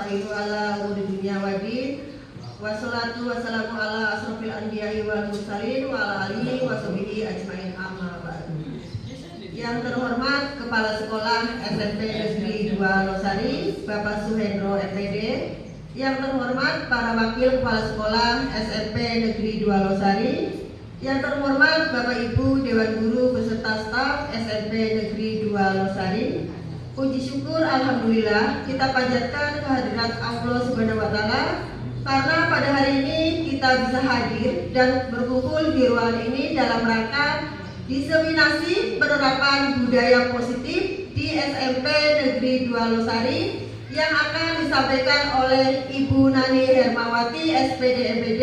nasta'inu ala umuri dunya waddin. Wassalatu wassalamu ala asrofil anbiya'i wal mursalin wa ala alihi wa sahbihi ajmain amma ba'du. Yang terhormat Kepala Sekolah SMP Negeri 2 Losari, Bapak Suhendro MPD. Yang terhormat para Wakil Kepala Sekolah SMP Negeri 2 Losari. Yang terhormat Bapak Ibu Dewan Guru beserta staf SMP Negeri 2 Losari. Puji syukur alhamdulillah kita panjatkan kehadirat Allah Subhanahu wa taala karena pada hari ini kita bisa hadir dan berkumpul di ruangan ini dalam rangka diseminasi penerapan budaya positif di SMP Negeri 2 Losari yang akan disampaikan oleh Ibu Nani Hermawati SPD MPD,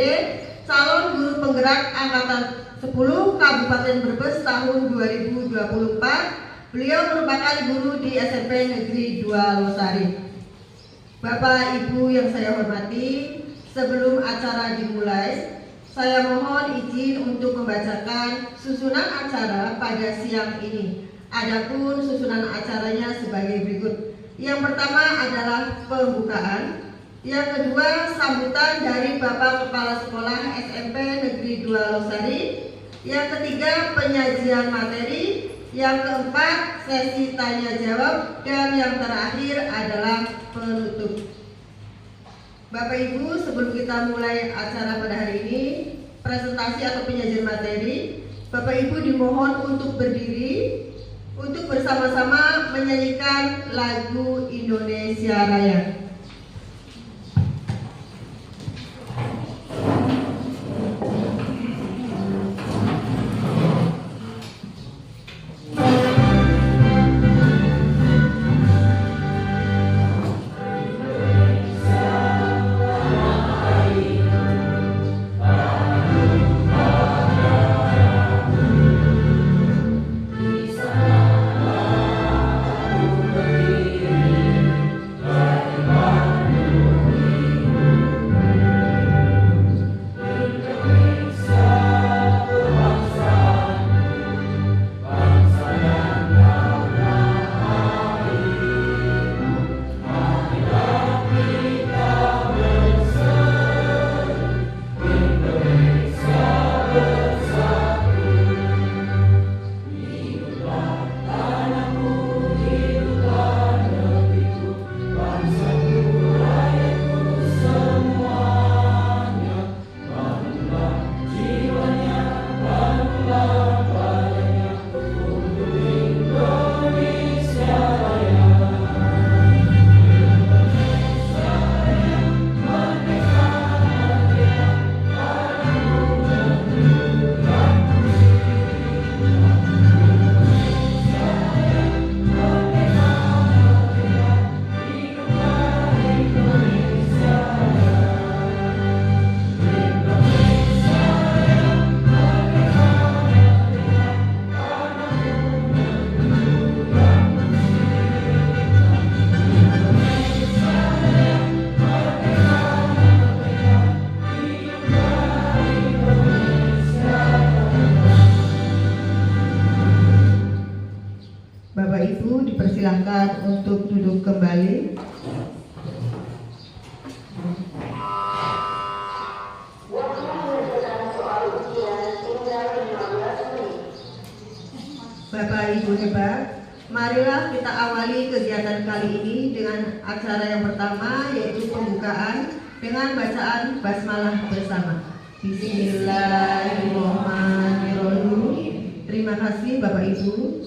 calon guru penggerak angkatan 10 Kabupaten Brebes tahun 2024. Beliau merupakan guru di SMP Negeri 2 Losari. Bapak Ibu yang saya hormati, sebelum acara dimulai, saya mohon izin untuk membacakan susunan acara pada siang ini. Adapun susunan acaranya sebagai berikut. Yang pertama adalah pembukaan. Yang kedua, sambutan dari Bapak Kepala Sekolah SMP Negeri 2 Losari. Yang ketiga, penyajian materi. Yang keempat, sesi tanya jawab. Dan yang terakhir adalah penutup. Bapak Ibu, sebelum kita mulai acara pada hari ini, presentasi atau penyajian materi, Bapak Ibu dimohon untuk berdiri untuk bersama-sama menyanyikan lagu Indonesia Raya. Dipersilahkan untuk duduk kembali. Bapak Ibu hebat, marilah kita awali kegiatan kali ini dengan acara yang pertama, yaitu pembukaan dengan bacaan basmalah bersama. Bismillahirrahmanirrahim. Terima kasih Bapak Ibu.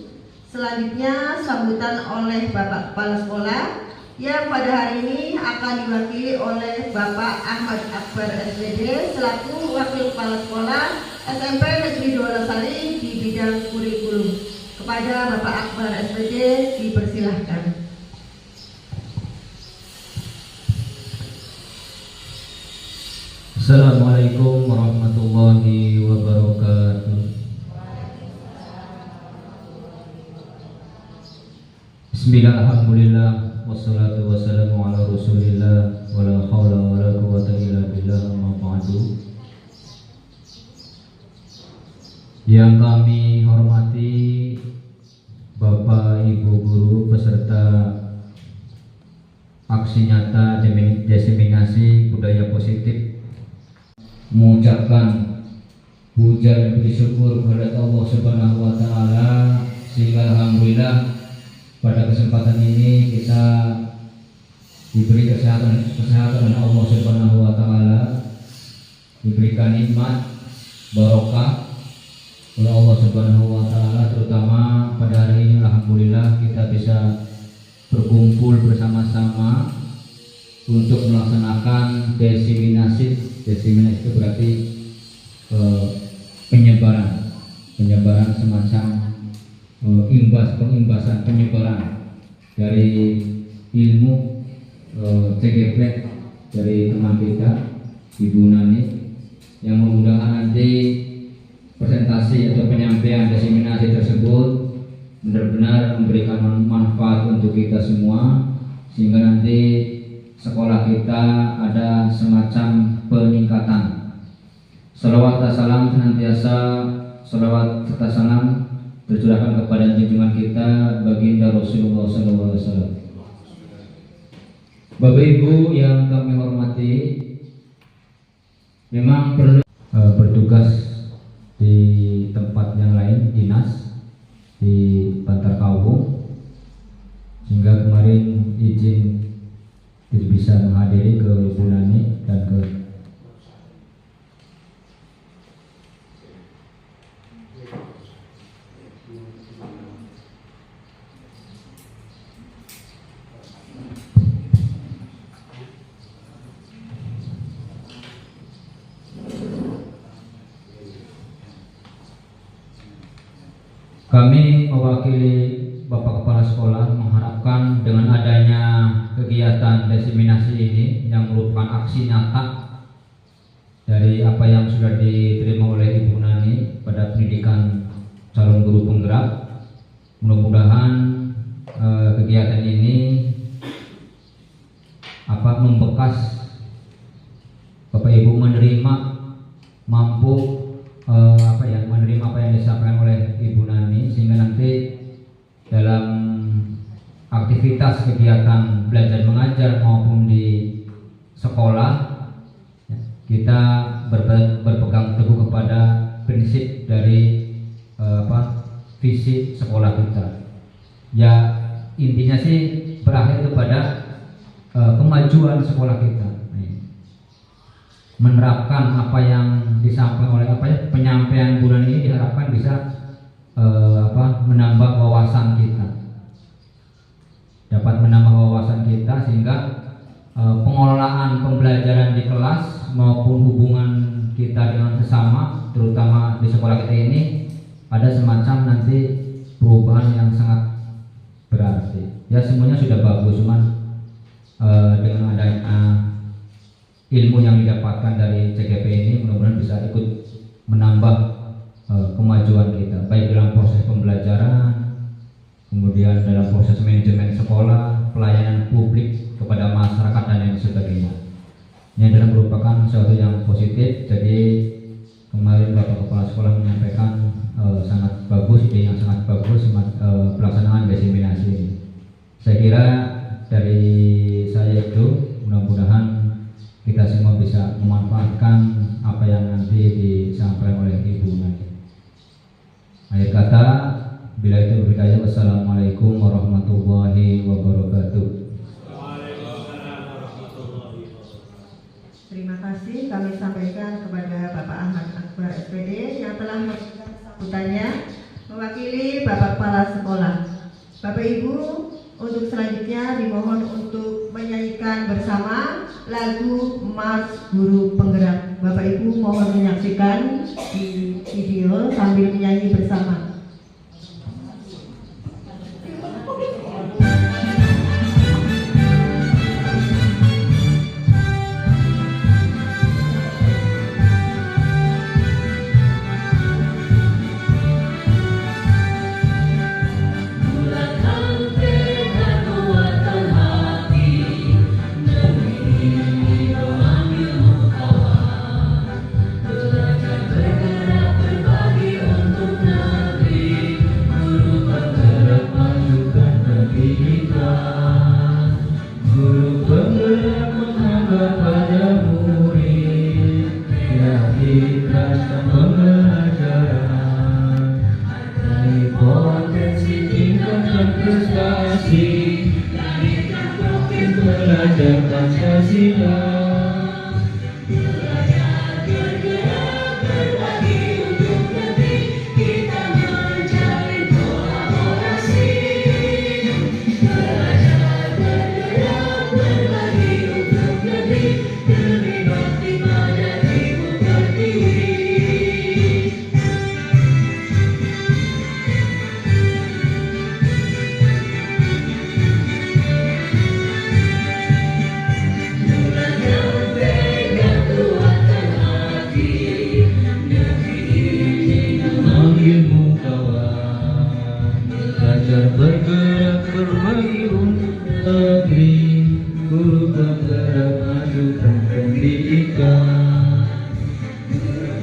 Selanjutnya sambutan oleh Bapak Kepala Sekolah yang pada hari ini akan diwakili oleh Bapak Ahmad Akbar SPD selaku Wakil Kepala Sekolah SMP Negeri 2 Losari di bidang kurikulum. Kepada Bapak Akbar SPD dipersilahkan. Assalamualaikum warahmatullahi wabarakatuh. Bismillah, alhamdulillah, wassalatu wassalamu ala rasulillah, wala hawla wala quwwata illa billah, amma ba'du. Yang kami hormati Bapak Ibu Guru beserta aksi nyata diseminasi budaya positif, mengucapkan puja dan puji syukur kepada Allah Subhanahu wa taala, sehingga alhamdulillah pada kesempatan ini kita diberi kesehatan oleh Allah Subhanahu wa taala, diberikan nikmat barokah oleh Allah Subhanahu wa taala, terutama pada hari ini alhamdulillah kita bisa berkumpul bersama-sama untuk melaksanakan diseminasi itu berarti penyebaran semacam penyebaran dari ilmu CGP dari teman kita Ibu Nani, yang mudah-mudahan nanti presentasi atau penyampaian diseminasi tersebut benar-benar memberikan manfaat untuk kita semua, sehingga nanti sekolah kita ada semacam peningkatan. Salawat dan salam senantiasa, salawat serta salam tercurahkan kepada junjungan kita baginda Rasulullah SAW. Bapak Ibu yang kami hormati, memang perlu bertugas di tempat yang lain, dinas di Bantar Kaubung, sehingga kemarin izin tidak bisa menghadiri ke Ibu Nani dan ke Kami mewakili Bapak Kepala Sekolah mengharapkan dengan adanya kegiatan diseminasi ini yang merupakan aksi nyata dari apa yang sudah diterima oleh Ibu Nani pada pendidikan calon guru penggerak, mudah-mudahan kegiatan ini membekas, Bapak Ibu menerima, mampu menerima apa yang disampaikan oleh Ibu Nani, sehingga nanti dalam aktivitas kegiatan belajar mengajar maupun di sekolah kita berpegang teguh kepada prinsip dari visi sekolah kita. Ya intinya sih berakhir kepada kemajuan sekolah kita, menerapkan apa yang disampaikan oleh penyampaian bulan ini diharapkan bisa menambah wawasan kita, dapat menambah wawasan kita, sehingga pengelolaan pembelajaran di kelas maupun hubungan kita dengan sesama, terutama di sekolah kita ini, ada semacam nanti perubahan yang sangat berarti. Ya semuanya sudah bagus, cuman dengan adanya ilmu yang didapatkan dari CGP ini mudah-mudahan bisa ikut menambah kemajuan kita, baik dalam proses pembelajaran, kemudian dalam proses manajemen sekolah, pelayanan publik kepada masyarakat dan lain sebagainya. Ini adalah merupakan sesuatu yang positif. Jadi kemarin Bapak Kepala Sekolah menyampaikan sangat bagus, ide yang sangat bagus pelaksanaan diseminasi ini. Saya kira dari saya itu mudah-mudahan kita semua bisa memanfaatkan apa yang nanti disampaikan oleh Ibu Nani. Akhir kata, bila itu berkaya, wassalamualaikum warahmatullahi wabarakatuh. Terima kasih kami sampaikan kepada Bapak Ahmad Akbar SPD yang telah memberikan sambutannya mewakili Bapak Kepala Sekolah. Bapak Ibu, untuk selanjutnya dimohon untuk menyanyikan bersama lagu Mars Guru Penggerak. Bapak Ibu mohon menyaksikan di video sambil menyanyi bersama. Belajar bergerak berbagi untuk negeri. Bagi rasa pembelajaran, dari potensi tingkatkan prestasi, langitkan profil belajar Pancasila. Belajar bergerak berbagi untuk negeri, kita menjalin kolaborasi. Belajar bergerak berbagi untuk negeri, demi bakti pada Ibu Pertiwi. Belajar pegang kuatkan hati, negeri ini memanggilmu kawan. Belajar bergerak berbagi untuk negeri, guru bergerak majukan pendidikan.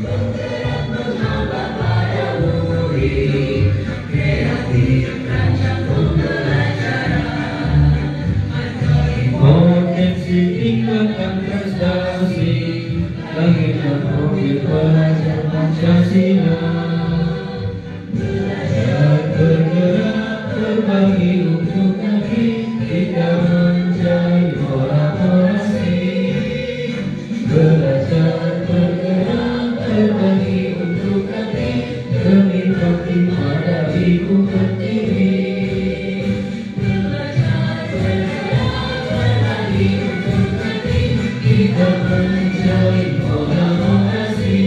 Bergerak menambah pada murid, kreatif rancang pembelajaran. Potensi tingkatkan prestasi, langitkan profil belajar Pancasila. Belajar bergerak berbagi untuk negeri, kita menjalin kolaborasi. Belajar bergerak berbagi untuk negeri, demi bakti pada Ibu Pertiwi. Belajar bergerak berbagi untuk negeri, kita menjalin kolaborasi.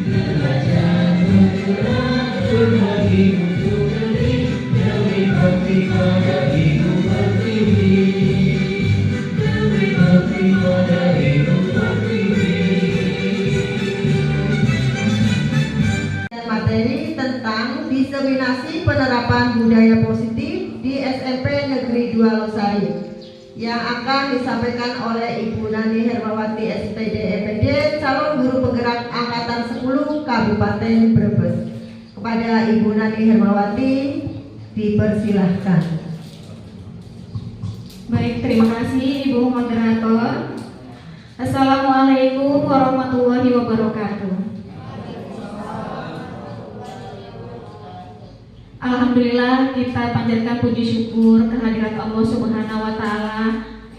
Belajar bergerak berbagi untuk negeri, demi bakti pada Ibu Pertiwi. Demi bakti pada Ibu Pertiwi. Dan materi tentang diseminasi penerapan budaya positif di SMP Negeri 2 Losari yang akan disampaikan oleh Ibu Nani Hermawati SPD EPD, calon guru penggerak angkatan 10 Kabupaten Brebes. Kepada Ibu Nani Hermawati dipersilahkan. Baik, terima kasih Ibu Moderator. Assalamualaikum warahmatullahi wabarakatuh. Alhamdulillah, kita panjatkan puji syukur kehadirat Allah Subhanahu wa Ta'ala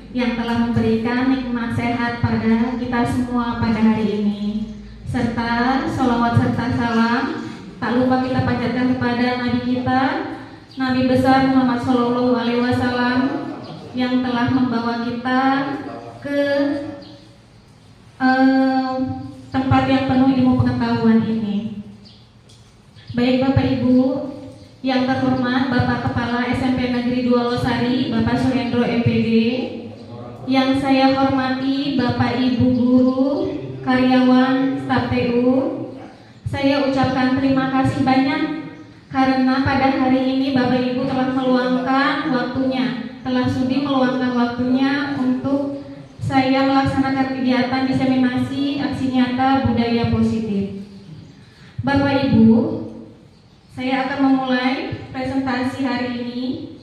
yang telah memberikan nikmat sehat pada kita semua pada hari ini, serta sholawat serta salam tak lupa kita panjatkan kepada Nabi kita, Nabi besar Muhammad Shallallahu Alaihi Wasallam, yang telah membawa kita ke tempat yang penuh ilmu pengetahuan ini. Baik Bapak Ibu yang terhormat, Bapak Kepala SMP Negeri 2 Losari, Bapak Suhendro MPD, yang saya hormati Bapak Ibu guru, karyawan, staf TU, saya ucapkan terima kasih banyak karena pada hari ini Bapak Ibu telah meluangkan waktunya, telah sudi meluangkan waktunya untuk saya melaksanakan kegiatan diseminasi aksi nyata budaya positif. Bapak Ibu, saya akan memulai presentasi hari ini.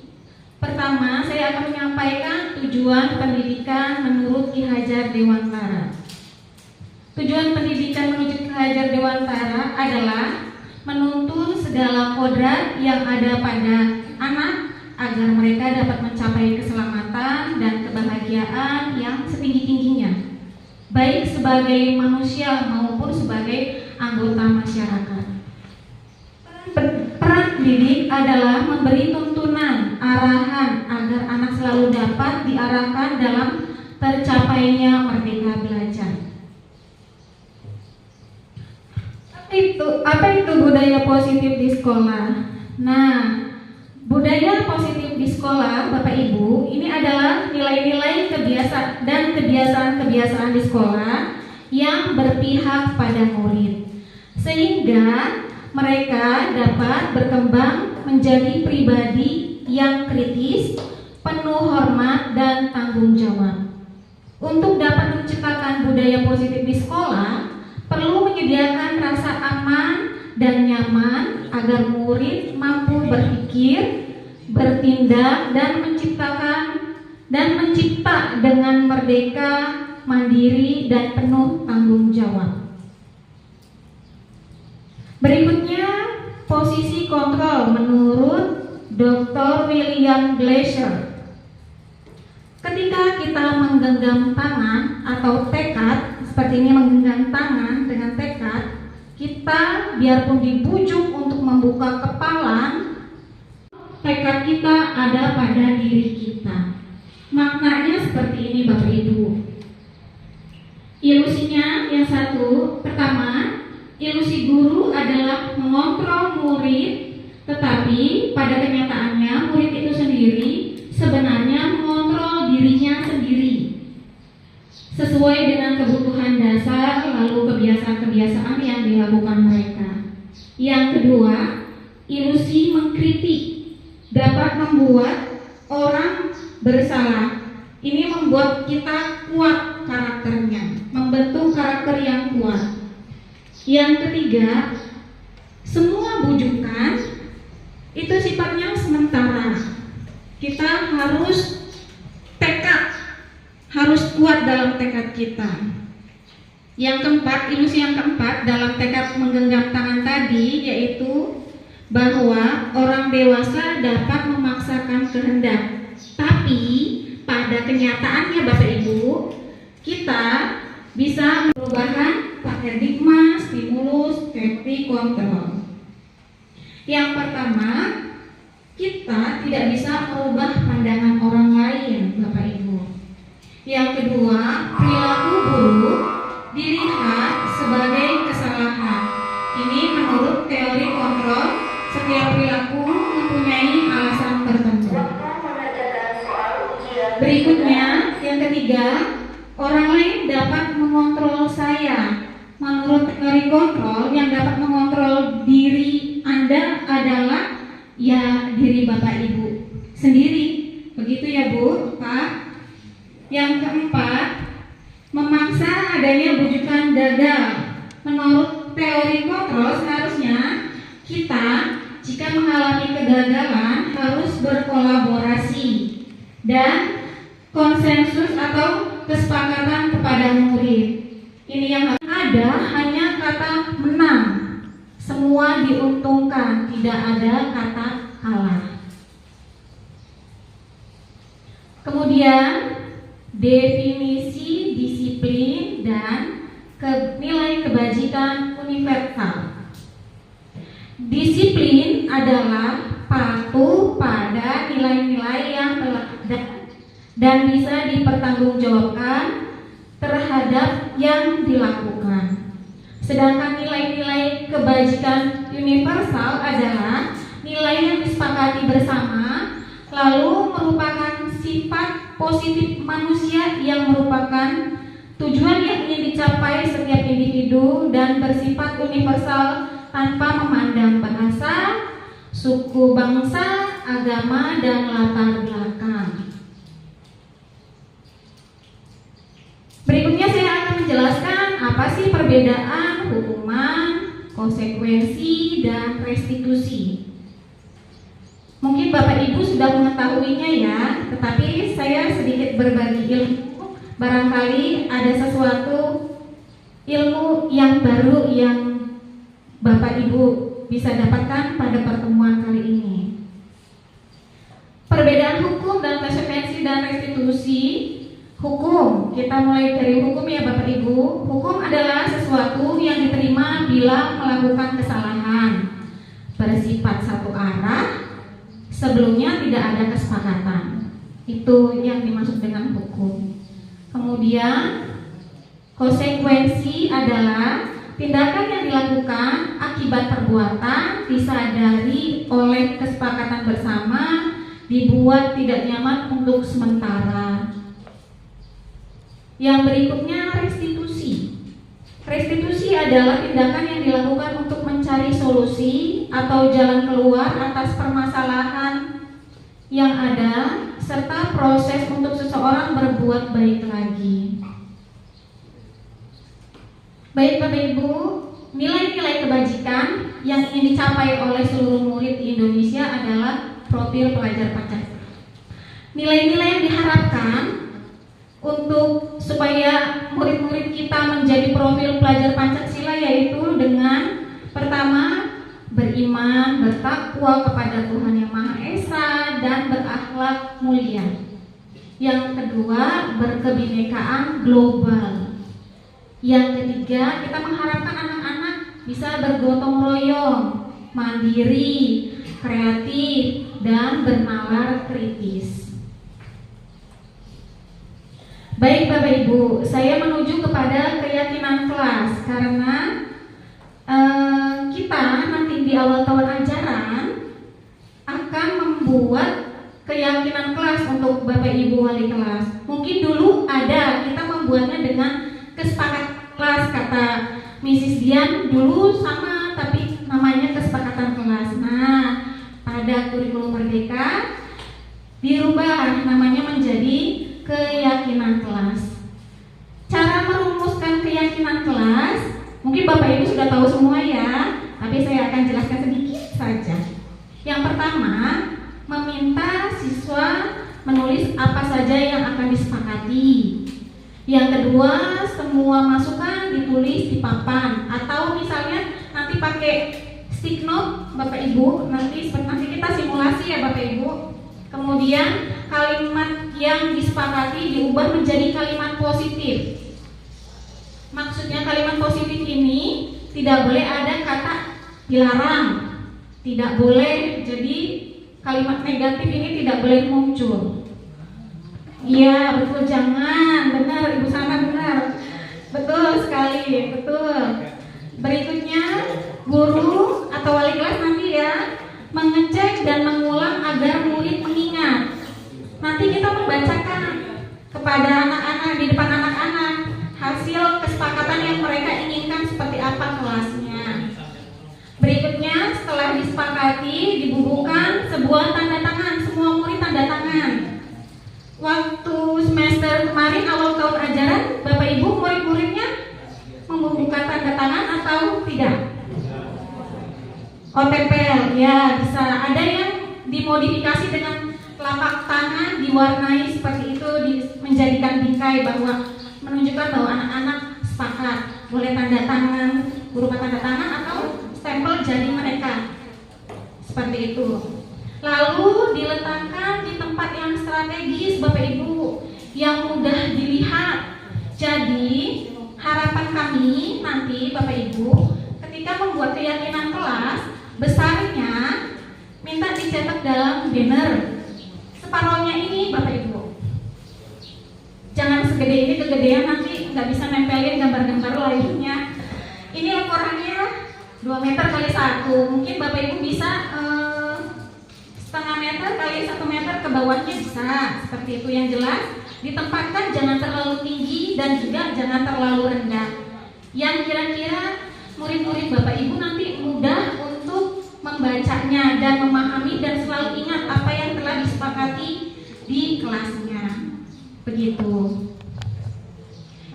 Pertama, saya akan menyampaikan tujuan pendidikan menurut Ki Hajar Dewantara. Tujuan pendidikan menuju Ki Hajar Dewantara adalah menuntun segala kodrat yang ada pada anak agar mereka dapat mencapai keselamatan dan kebahagiaan yang setinggi-tingginya, baik sebagai manusia maupun sebagai anggota masyarakat. Peran didik adalah memberi tuntunan, arahan agar anak selalu dapat diarahkan dalam tercapainya merdeka belajar. Apa itu budaya positif di sekolah? Nah, budaya positif di sekolah, Bapak Ibu, ini adalah nilai-nilai kebiasaan dan kebiasaan-kebiasaan di sekolah yang berpihak pada murid, sehingga mereka dapat berkembang menjadi pribadi yang kritis, penuh hormat dan tanggung jawab. Untuk dapat menciptakan budaya positif di sekolah, perlu menyediakan rasa aman dan nyaman agar murid mampu berpikir, bertindak dan mencipta dengan merdeka mandiri, dan penuh tanggung jawab. Berikutnya, posisi kontrol menurut Dr. William Glasser. Ketika kita menggenggam tangan atau tekad, seperti ini menggenggam tangan dengan tekad, kita biarpun dibujuk untuk membuka kepala, tekad kita ada pada diri kita. Maknanya seperti ini Bapak Ibu. Ilusinya yang satu, pertama, ilusi guru adalah mengontrol murid, tetapi pada kenyataannya murid itu sendiri sebenarnya mengontrol dirinya sendiri sesuai dengan kebutuhan dasar lalu kebiasaan-kebiasaan yang dilakukan mereka. Yang kedua, ilusi mengkritik dapat membuat orang bersalah. Ini membuat kita kuat karakternya, membentuk karakter yang kuat. Yang ketiga, semua bujukan itu sifatnya sementara. Kita harus tekad, harus kuat dalam tekad kita. Yang keempat, ilusi yang keempat dalam tekad menggenggam tangan tadi yaitu bahwa orang dewasa dapat memaksakan kehendak, tapi pada kenyataannya Bapak Ibu, kita bisa perubahan paradigma, stimulus, seperti kontrol. Yang pertama, kita tidak bisa merubah pandangan orang lain Bapak Ibu. Yang kedua, perilaku buruk dilihat sebagai kesalahan. Ini menurut teori kontrol, setiap perilaku mempunyai alasan tertentu. Berikutnya, yang ketiga, orang lain dapat mengontrol saya. Menurut teori kontrol, yang dapat mengontrol diri Anda adalah ya diri Bapak Ibu sendiri. Begitu ya Bu, Pak. Yang keempat, memaksa adanya bujukan gagal. Menurut teori kontrol, seharusnya kita jika mengalami kegagalan harus berkolaborasi dan konsensus atau kesepakatan kepada murid. Ini yang ada hanya kata menang. Semua diuntungkan, tidak ada kata kalah. Kemudian definisi disiplin dan nilai kebajikan universal. Disiplin adalah patuh pada nilai-nilai yang telah ada dan bisa dipertanggungjawabkan terhadap yang dilakukan. Sedangkan nilai-nilai kebajikan universal adalah nilai yang disepakati bersama, lalu merupakan sifat positif manusia yang merupakan tujuan yang ingin dicapai setiap individu dan bersifat universal tanpa memandang bahasa, suku, bangsa, agama, dan latar belakang. Berikutnya saya akan menjelaskan apa sih perbedaan hukuman, konsekuensi, dan restitusi. Mungkin Bapak Ibu sudah mengetahuinya ya, tetapi saya sedikit berbagi ilmu. Barangkali ada sesuatu ilmu yang baru yang Bapak Ibu bisa dapatkan pada pertemuan kali ini. Perbedaan hukum dan konsekuensi dan restitusi. Hukum, kita mulai dari hukum ya Bapak Ibu. Hukum adalah sesuatu yang diterima bila melakukan kesalahan, bersifat satu arah, sebelumnya tidak ada kesepakatan. Itu yang dimaksud dengan hukum. Kemudian konsekuensi adalah tindakan yang dilakukan akibat perbuatan disadari oleh kesepakatan bersama, dibuat tidak nyaman untuk sementara. Yang berikutnya restitusi. Restitusi adalah tindakan yang dilakukan untuk mencari solusi atau jalan keluar atas permasalahan yang ada, serta proses untuk seseorang berbuat baik lagi. Baik Bapak Ibu, nilai-nilai kebajikan yang ingin dicapai oleh seluruh murid di Indonesia adalah profil pelajar Pancasila. Nilai-nilai yang diharapkan untuk supaya murid-murid kita menjadi profil pelajar Pancasila, yaitu dengan pertama beriman, bertakwa kepada Tuhan Yang Maha Esa dan berakhlak mulia. Yang kedua, berkebinekaan global. Yang ketiga, kita mengharapkan anak-anak bisa bergotong royong, mandiri, kreatif, dan bernalar kritis. Baik Bapak Ibu, saya menuju kepada keyakinan kelas karena kita nanti di awal tahun ajaran akan membuat keyakinan kelas untuk Bapak Ibu wali kelas. Mungkin dulu ada, kita membuatnya dengan kesepakatan kelas, kata Mrs. Dian dulu sama, tapi namanya kesepakatan kelas. Nah, pada kurikulum Merdeka dirubah namanya menjadi keyakinan kelas. Cara merumuskan keyakinan kelas mungkin Bapak Ibu sudah tahu semua ya, tapi saya akan jelaskan sedikit saja. Yang pertama, meminta siswa menulis apa saja yang akan disepakati. Yang kedua, semua masukan ditulis di papan, atau misalnya nanti pakai stick note Bapak Ibu, nanti kita simulasi ya Bapak Ibu. Kemudian kalimat yang disepakati diubah menjadi kalimat positif. Maksudnya kalimat positif ini tidak boleh ada kata dilarang, tidak boleh, jadi kalimat negatif ini tidak boleh muncul. Iya betul, jangan, benar Ibu Sana, benar, betul sekali, betul. Berikutnya, guru atau wali kelas nanti ya mengecek dan mengulang agar murid mengingat. Nanti kita membacakan kepada anak-anak, di depan anak-anak, hasil kesepakatan yang mereka inginkan seperti apa kelasnya. Berikutnya, setelah disepakati, dibubuhkan sebuah tanda tangan, semua murid tanda tangan. Waktu semester kemarin awal tahun ajaran, Bapak Ibu murid-muridnya membubuhkan tanda tangan atau tidak? Oh, tempel, ya bisa. Ada yang dimodifikasi dengan telapak tangan diwarnai seperti itu, menjadikan bingkai bahwa menunjukkan bahwa anak-anak sepakat, boleh tanda tangan, berupa tanda tangan atau stempel jari mereka, seperti itu. Lalu diletakkan di tempat yang strategis Bapak Ibu, yang mudah dilihat. Jadi harapan kami nanti Bapak Ibu ketika membuat keyakinan kelas, besarnya minta dicetak dalam banner separohnya ini Bapak Ibu. Jangan segede ini, kegedean nanti nggak bisa nempelin gambar-gambar lainnya. Ini ukurannya 2 meter kali 1. Mungkin Bapak Ibu bisa setengah meter kali 1 meter ke bawahnya bisa. Seperti itu, yang jelas ditempatkan jangan terlalu tinggi dan juga jangan terlalu rendah. Yang kira-kira murid-murid Bapak Ibu nanti mudah untuk membacanya dan memahami dan selalu ingat apa yang telah disepakati di kelasnya. Begitu.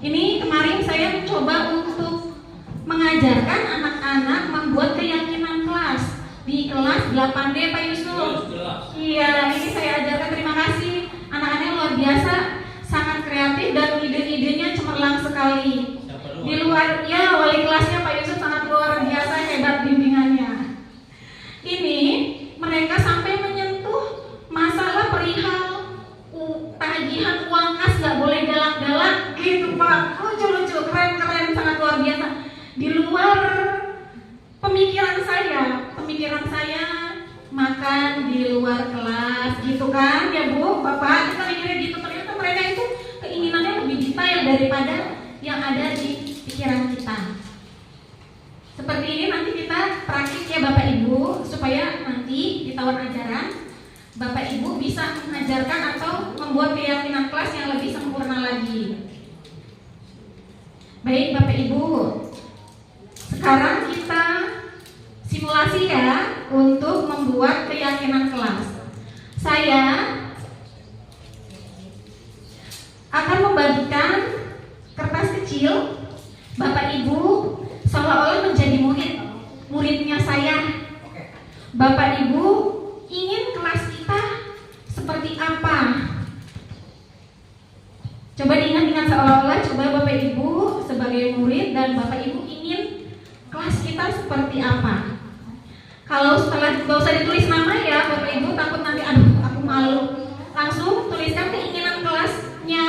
Ini kemarin saya mencoba untuk mengajarkan anak-anak membuat keyakinan kelas di kelas 8D Pak Yusuf. Iya, ini saya ajarkan, terima kasih. Anak-anaknya luar biasa, sangat kreatif dan ide-idenya cemerlang sekali. Di luar, ya wali kelasnya Pak Yusuf sangat luar biasa, hebat bimbingannya. Ini mereka sampai menyentuh masalah perihal tagihan uang kas nggak boleh galak-galak gitu Pak. Lucu-lucu, keren-keren, sangat luar biasa. Di luar pemikiran saya makan di luar kelas gitu kan ya Bu, Bapak, kita mikirnya gitu. Ternyata mereka itu keinginannya lebih detail daripada yang ada di pikiran kita. Seperti ini nanti kita praktik ya Bapak Ibu, supaya nanti di tahun ajaran Bapak Ibu bisa mengajarkan atau membuat keyakinan kelas yang lebih sempurna lagi. Baik Bapak Ibu, sekarang kita simulasi ya untuk membuat keyakinan kelas. Saya akan membagikan kertas kecil. Bapak Ibu seolah-olah menjadi muridnya saya. Bapak Ibu ingin kelas kita seperti apa? Coba diingat-ingat seolah-olah, coba Bapak Ibu usah ditulis nama ya Bapak Ibu, takut nanti aduh aku malu. Langsung tuliskan keinginan kelasnya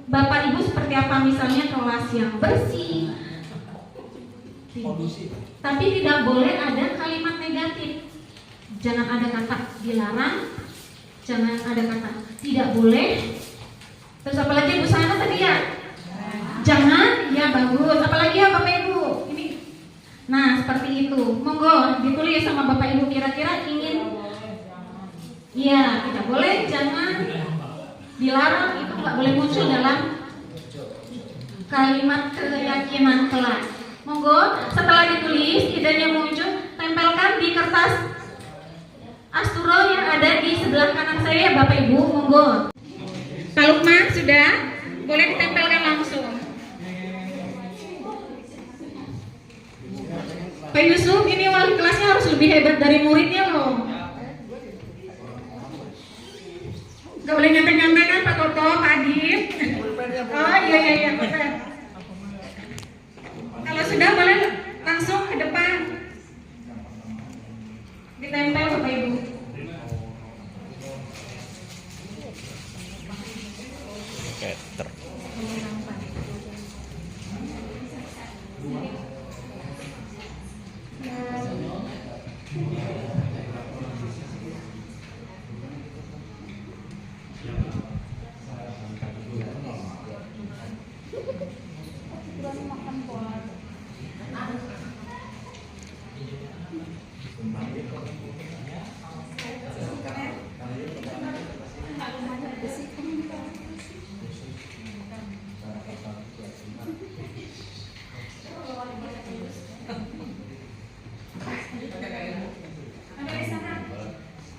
Bapak Ibu seperti apa, misalnya kelas yang bersih. Tapi tidak boleh ada kalimat negatif. Jangan ada kata dilarang, jangan ada kata tidak boleh. Terus apalagi Bu Sana tadi ya? Jangan, ya bagus. Apalagi ya Bapak Ibu? Ini. Nah, seperti itu. Monggo ditulis sama Bapak Ibu kira-kira ingin. Iya, tidak boleh, jangan, dilarang, itu nggak boleh muncul dalam kalimat keyakinan kelas. Monggo, setelah ditulis, idenya muncul, tempelkan di kertas asturo yang ada di sebelah kanan saya, Bapak Ibu. Monggo. Pak Lukman sudah, boleh ditempelkan langsung. Pak Yusuf, ini wali kelasnya harus lebih hebat dari muridnya loh. Gak boleh nyantai-nyantai kan Pak Toto, Pak Adib. Oh iya betul. Kalau sudah boleh langsung ke depan. Ditempel Bapak Ibu.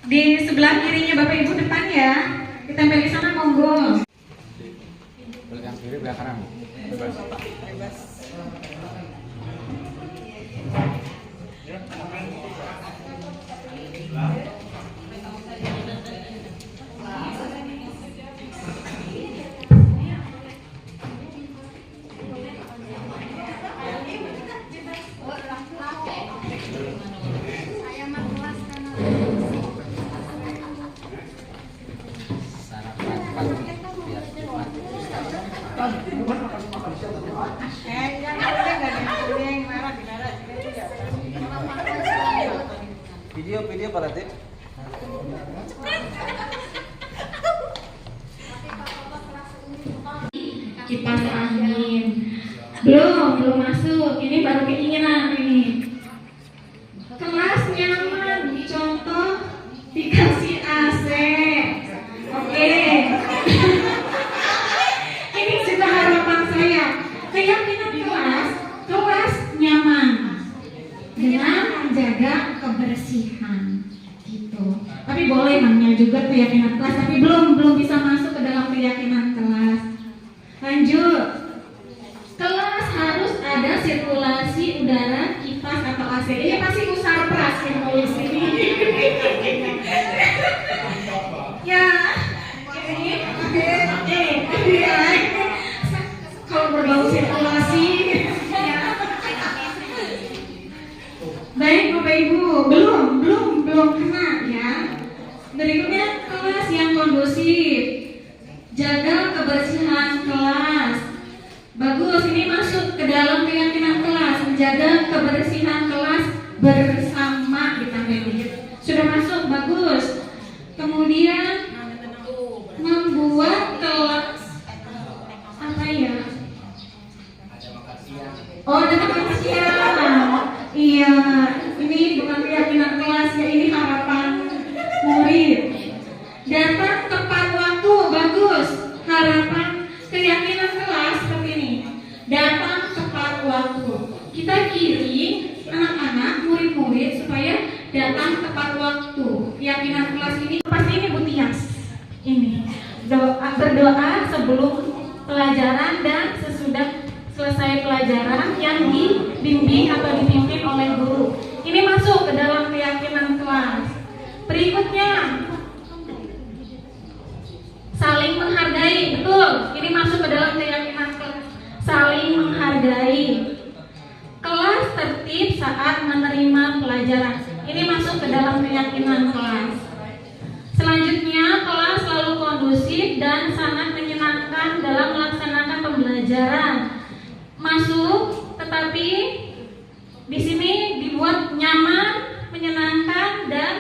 Di sebelah kirinya Bapak Ibu depan ya, ditempel di sana monggo. Belakang kiri, belakang kanan. Bebas. Video Pak Latif. Kipas angin. Belum masuk. Ini baru keinginan ini. Kelas nyaman. Contoh dikasih AC. Oke. Ini sudah harapan saya. Keyakinan kelas nyaman dengan menjaga kebersihan gitu. Tapi boleh namanya juga keyakinan kelas, tapi belum bisa masuk ke dalam keyakinan kelas. Lanjut. Kelas harus ada sirkulasi udara, kipas atau AC. Ini pasti usar pras yang nulis ini. Ya, ini kalau berbau sirkulasi. Baik Bapak Ibu, belum kena ya. Berikutnya kelas yang kondusif. Jaga kebersihan kelas. Bagus, ini masuk ke dalam keyakinan kelas. Menjaga kebersihan kelas bersama ditambah. Sudah masuk, bagus. Kemudian membuat kelas apa ya? Oh, ada makan siang. Iya, ini bukan keyakinan kelas ya, ini harapan murid. Datang tepat waktu, bagus. Harapan keyakinan kelas seperti ini. Datang tepat waktu. Kita giring anak-anak, murid-murid supaya datang tepat waktu. Keyakinan kelas ini pasti ini Bu Tias. Ini berdoa sebelum pelajaran dan sesudah selesai pelajaran yang dibimbing atau dipimpin oleh guru. Ini masuk ke dalam keyakinan kelas. Berikutnya saling menghargai, betul. Ini masuk ke dalam keyakinan kelas. Saling menghargai. Kelas tertib saat menerima pelajaran. Ini masuk ke dalam keyakinan kelas. Selanjutnya, kelas selalu kondusif dan sangat menyenangkan dalam melaksanakan pembelajaran. Masuk, tetapi di sini dibuat nyaman, menyenangkan, dan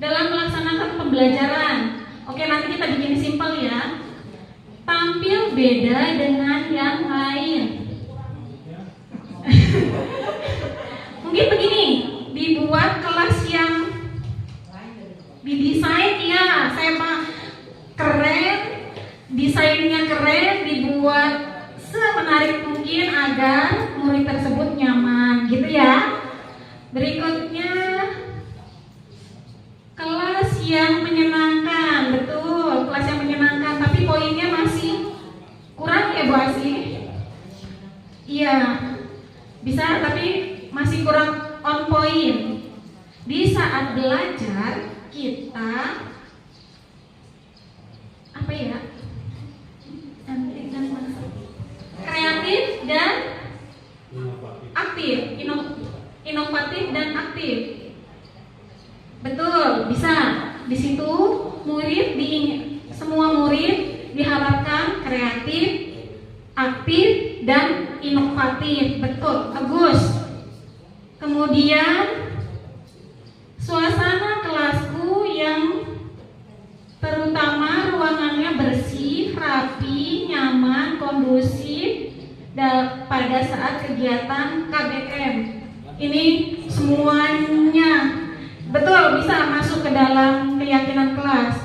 dalam melaksanakan pembelajaran. Oke, nanti kita bikin simpel ya. Tampil beda dengan yang lain. Mungkin begini, dibuat kelas yang didesain ya, saya mah keren, desainnya keren, dibuat semenarik mungkin agar murid tersebut nyaman, gitu ya. Berikutnya, kelas yang menyenangkan, betul, kelas yang menyenangkan, tapi poinnya masih kurang ya Bu Asih? Iya, bisa, tapi masih kurang on point. Di saat belajar kita apa ya? Kreatif dan aktif, inovatif dan aktif. Betul, bisa. Di situ semua murid diharapkan kreatif, aktif dan inovatif. Betul, bagus. Kemudian suasana kelasku yang terutama ruangannya bersih, rapi, nyaman, kondusif pada saat kegiatan KBM. Ini semuanya betul bisa masuk ke dalam keyakinan kelas.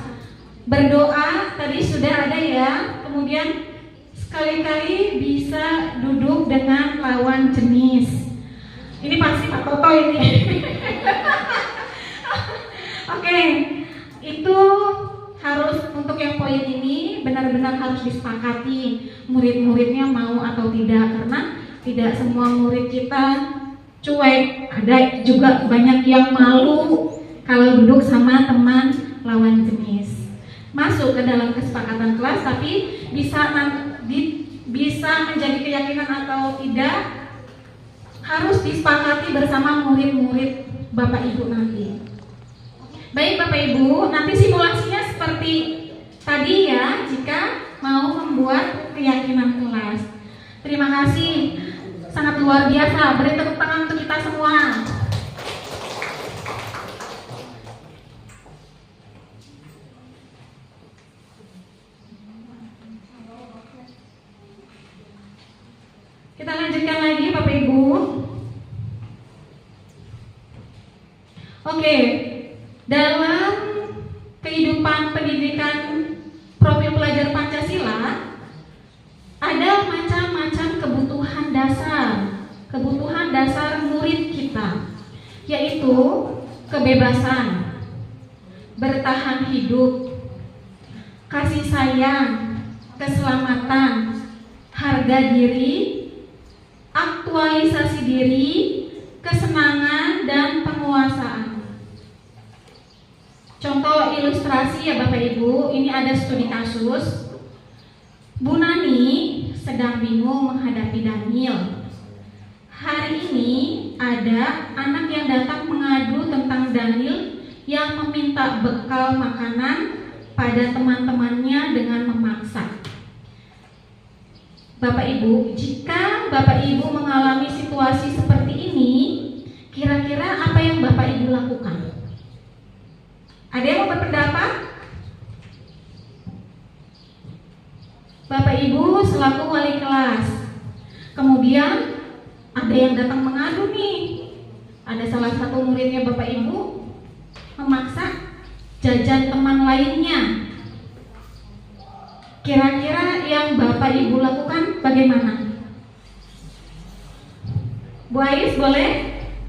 Berdoa tadi sudah ada ya. Kemudian sekali-kali bisa duduk dengan lawan jenis. Ini pasti Pak Toto ini. Oke, itu harus untuk yang poin ini benar-benar harus disepakati murid-muridnya mau atau tidak, karena tidak semua murid kita cuek, ada juga banyak yang malu kalau duduk sama teman lawan jenis. Masuk ke dalam kesepakatan kelas, tapi bisa menjadi keyakinan atau tidak harus disepakati bersama murid-murid Bapak Ibu nanti. Baik Bapak Ibu, nanti simulasinya seperti tadi ya, jika mau membuat keyakinan kelas. Terima kasih, sangat luar biasa. Beri tepuk tangan untuk kita semua. Kita lanjutkan lagi Bapak Ibu. Oke, dalam kehidupan pendidikan profil pelajar Pancasila ada macam-macam kebutuhan dasar murid kita, yaitu kebebasan, bertahan hidup, kasih sayang, keselamatan, harga diri, aktualisasi diri, kesenangan, dan penguasaan. Contoh ilustrasi ya Bapak Ibu, ini ada studi kasus. Bu Nani sedang bingung menghadapi Daniel. Hari ini ada anak yang datang mengadu tentang Daniel yang meminta bekal makanan pada teman-temannya dengan memaksa. Bapak Ibu, jika Bapak Ibu mengalami situasi seperti ini, kira-kira apa yang Bapak Ibu lakukan? Ada yang mau berpendapat? Bapak Ibu selaku wali kelas, kemudian ada yang datang mengadu nih. Ada salah satu muridnya Bapak Ibu memaksa jajan teman lainnya. Kira-kira yang Bapak Ibu lakukan bagaimana? Bu Ais boleh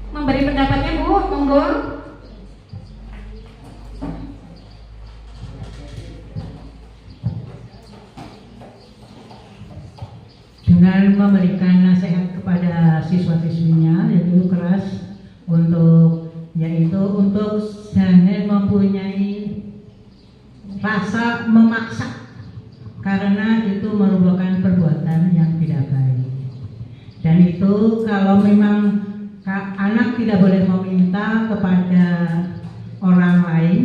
memberi pendapatnya Bu, monggo. Dengan memberikan nasihat kepada siswa-siswinya, yaitu kelas untuk jangan mempunyai rasa memaksa, karena itu merupakan perbuatan yang tidak baik. Dan itu kalau Anak tidak boleh meminta kepada orang lain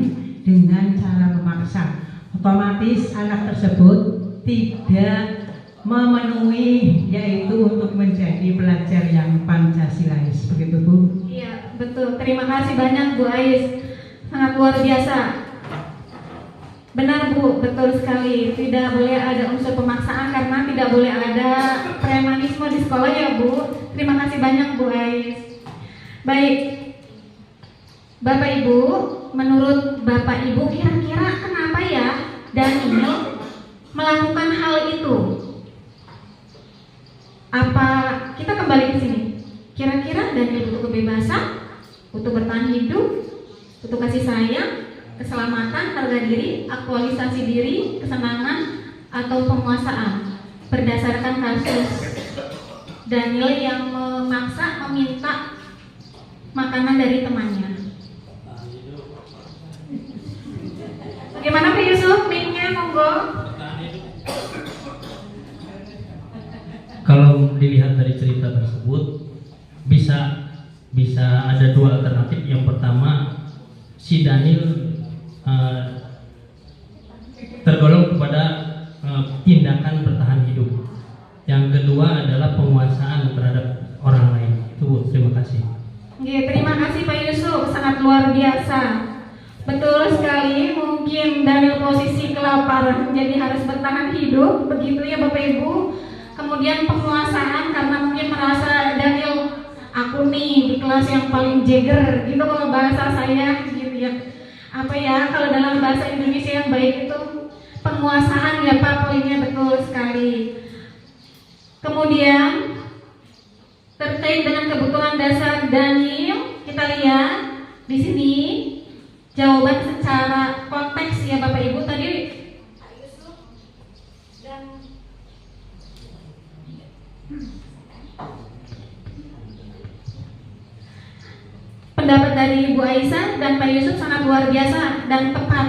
dengan cara memaksa. Otomatis anak tersebut tidak memenuhi, yaitu untuk menjadi pelajar yang Pancasilais. Begitu Bu? Iya, betul. Terima kasih banyak Bu Ais. Sangat luar biasa. Benar Bu, betul sekali. Tidak boleh ada unsur pemaksaan karena tidak boleh ada premanisme di sekolah ya Bu. Terima kasih banyak Bu Ais. Baik, Bapak Ibu, menurut Bapak Ibu kira-kira kenapa ya Daniel melakukan hal itu? Apa kita kembali ke sini? Kira-kira Daniel butuh kebebasan, butuh bertahan hidup, butuh kasih sayang, keselamatan, harga diri, aktualisasi diri, kesenangan, atau penguasaan? Berdasarkan kasus Daniel yang memaksa meminta makanan dari temannya. Bagaimana Pak Yusuf? Mic-nya monggo. Kalau dilihat dari cerita tersebut, bisa ada dua alternatif. Yang pertama, si Daniel tergolong kepada tindakan bertahan hidup. Yang kedua adalah penguasaan terhadap orang lain. Itu Bu, terima kasih. Oke, terima kasih Pak Yusuf, sangat luar biasa. Betul sekali, mungkin dari posisi kelaparan jadi harus bertahan hidup, begitu ya Bapak Ibu. Kemudian penguasaan karena mungkin merasa Daniel, aku nih di kelas yang paling jeger, gitu kalau bahasa saya gitu ya. Apa ya, kalau dalam bahasa Indonesia yang baik itu penguasaan ya Pak, poinnya betul sekali. Kemudian terkait dengan kebutuhan dasar Daniel, kita lihat di sini jawaban secara konteks ya Bapak Ibu tadi. Dan pendapat dari Ibu Aisyah dan Pak Yusuf sangat luar biasa dan tepat.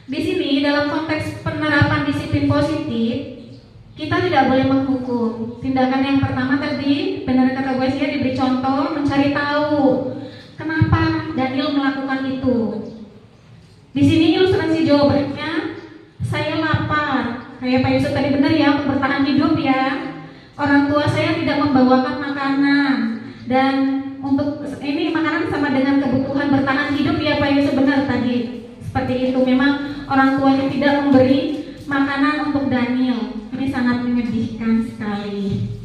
Di sini dalam konteks penerapan disiplin positif, kita tidak boleh menghukum. Tindakan yang pertama tadi, benar kata Bu Aisyah, diberi contoh, mencari tahu kenapa Daniel melakukan itu. Di sini ilustrasi jawabannya, saya lapar. Kayak Pak Yusuf tadi benar ya, untuk bertahan hidup ya. Orang tua saya tidak membawakan makanan dan untuk ini makanan sama dengan kebutuhan bertahan hidup ya Pak Yusuf, benar tadi. Seperti itu, memang orang tuanya tidak memberi makanan untuk Daniel. Ini sangat menyedihkan sekali.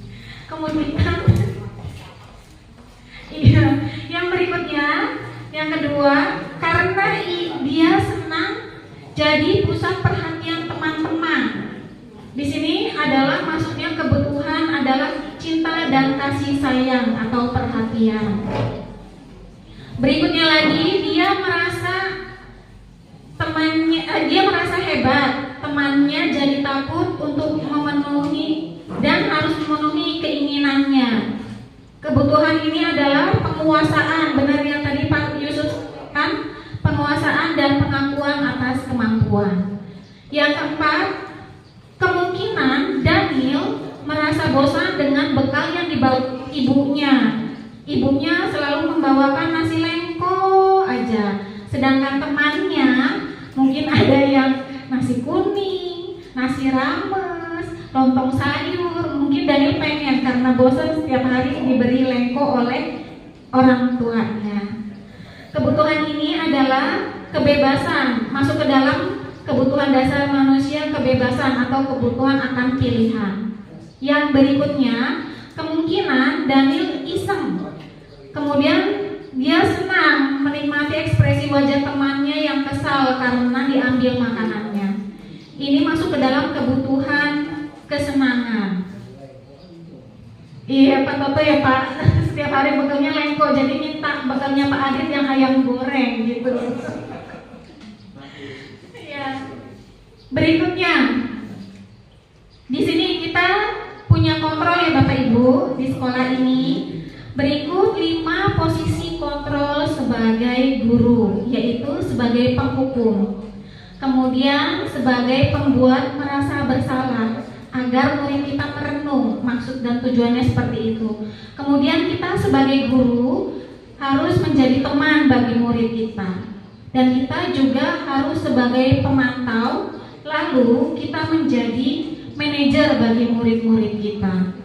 Kemudian iya, yang berikutnya, yang kedua, karena dia senang jadi pusat perhatian teman-teman. Di sini adalah maksudnya kebutuhan adalah cinta dan kasih sayang atau perhatian. Berikutnya lagi, dia merasa hebat, temannya jadi takut untuk memenuhi dan harus memenuhi keinginannya. Kebutuhan ini adalah penguasaan, benar yang tadi Pak Yusuf kan, penguasaan dan pengakuan atas kemampuan. Yang keempat, kemungkinan Daniel merasa bosan dengan bekal yang dibawa ibunya. Ibunya selalu membawakan nasi lengko aja, sedangkan temannya mungkin ada yang nasi kuning, nasi rames, lontong sayur. Mungkin Daniel pengen karena bosan setiap hari diberi lengko oleh orang tuanya. Kebutuhan ini adalah kebebasan, masuk ke dalam kebutuhan dasar manusia, kebebasan atau kebutuhan akan pilihan. Yang berikutnya, kemungkinan Daniel iseng. Kemudian dia senang menikmati ekspresi wajah temannya yang kesal karena diambil makanannya. Ini masuk ke dalam kebutuhan kesenangan. Iya Pak Toto ya Pak, setiap hari bekalnya lengko, jadi minta bekalnya Pak Adit yang ayam goreng gitu. Ya. Berikutnya, di sini kita punya kontrol ya Bapak Ibu di sekolah ini. Berikut 5 posisi kontrol sebagai guru, yaitu sebagai penghukum, kemudian sebagai pembuat merasa bersalah agar murid kita merenung maksud dan tujuannya seperti itu. Kemudian kita sebagai guru harus menjadi teman bagi murid kita, dan kita juga harus sebagai pemantau, lalu kita menjadi manajer bagi murid-murid kita.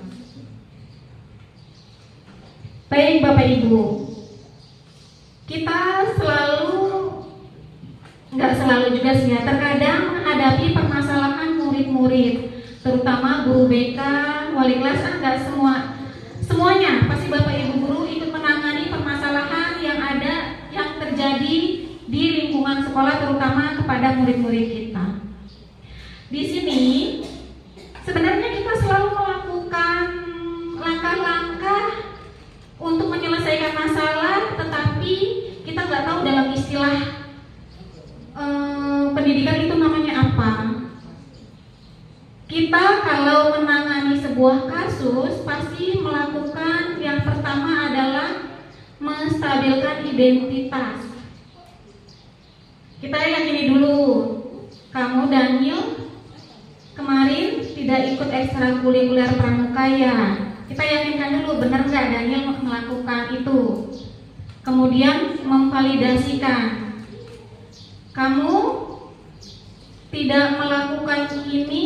Baik Bapak Ibu, kita nggak selalu juga sih ya, terkadang menghadapi permasalahan murid-murid, terutama guru BK, wali kelas, nggak semuanya pasti Bapak Ibu guru ikut menangani permasalahan yang ada, yang terjadi di lingkungan sekolah, terutama kepada murid-murid kita. Di sini sebenarnya kita selalu melakukan langkah-langkah untuk menyelesaikan masalah, tetapi kita nggak tahu dalam istilah pendidikan itu namanya apa. Kita kalau menangani sebuah kasus pasti melakukan yang pertama adalah menstabilkan identitas. Kita yakini dulu, kamu Daniel kemarin tidak ikut ekstrakurikuler pramuka ya. Kita yakinkan dulu benar nggak Daniel melakukan itu. Kemudian memvalidasikan, kamu tidak melakukan ini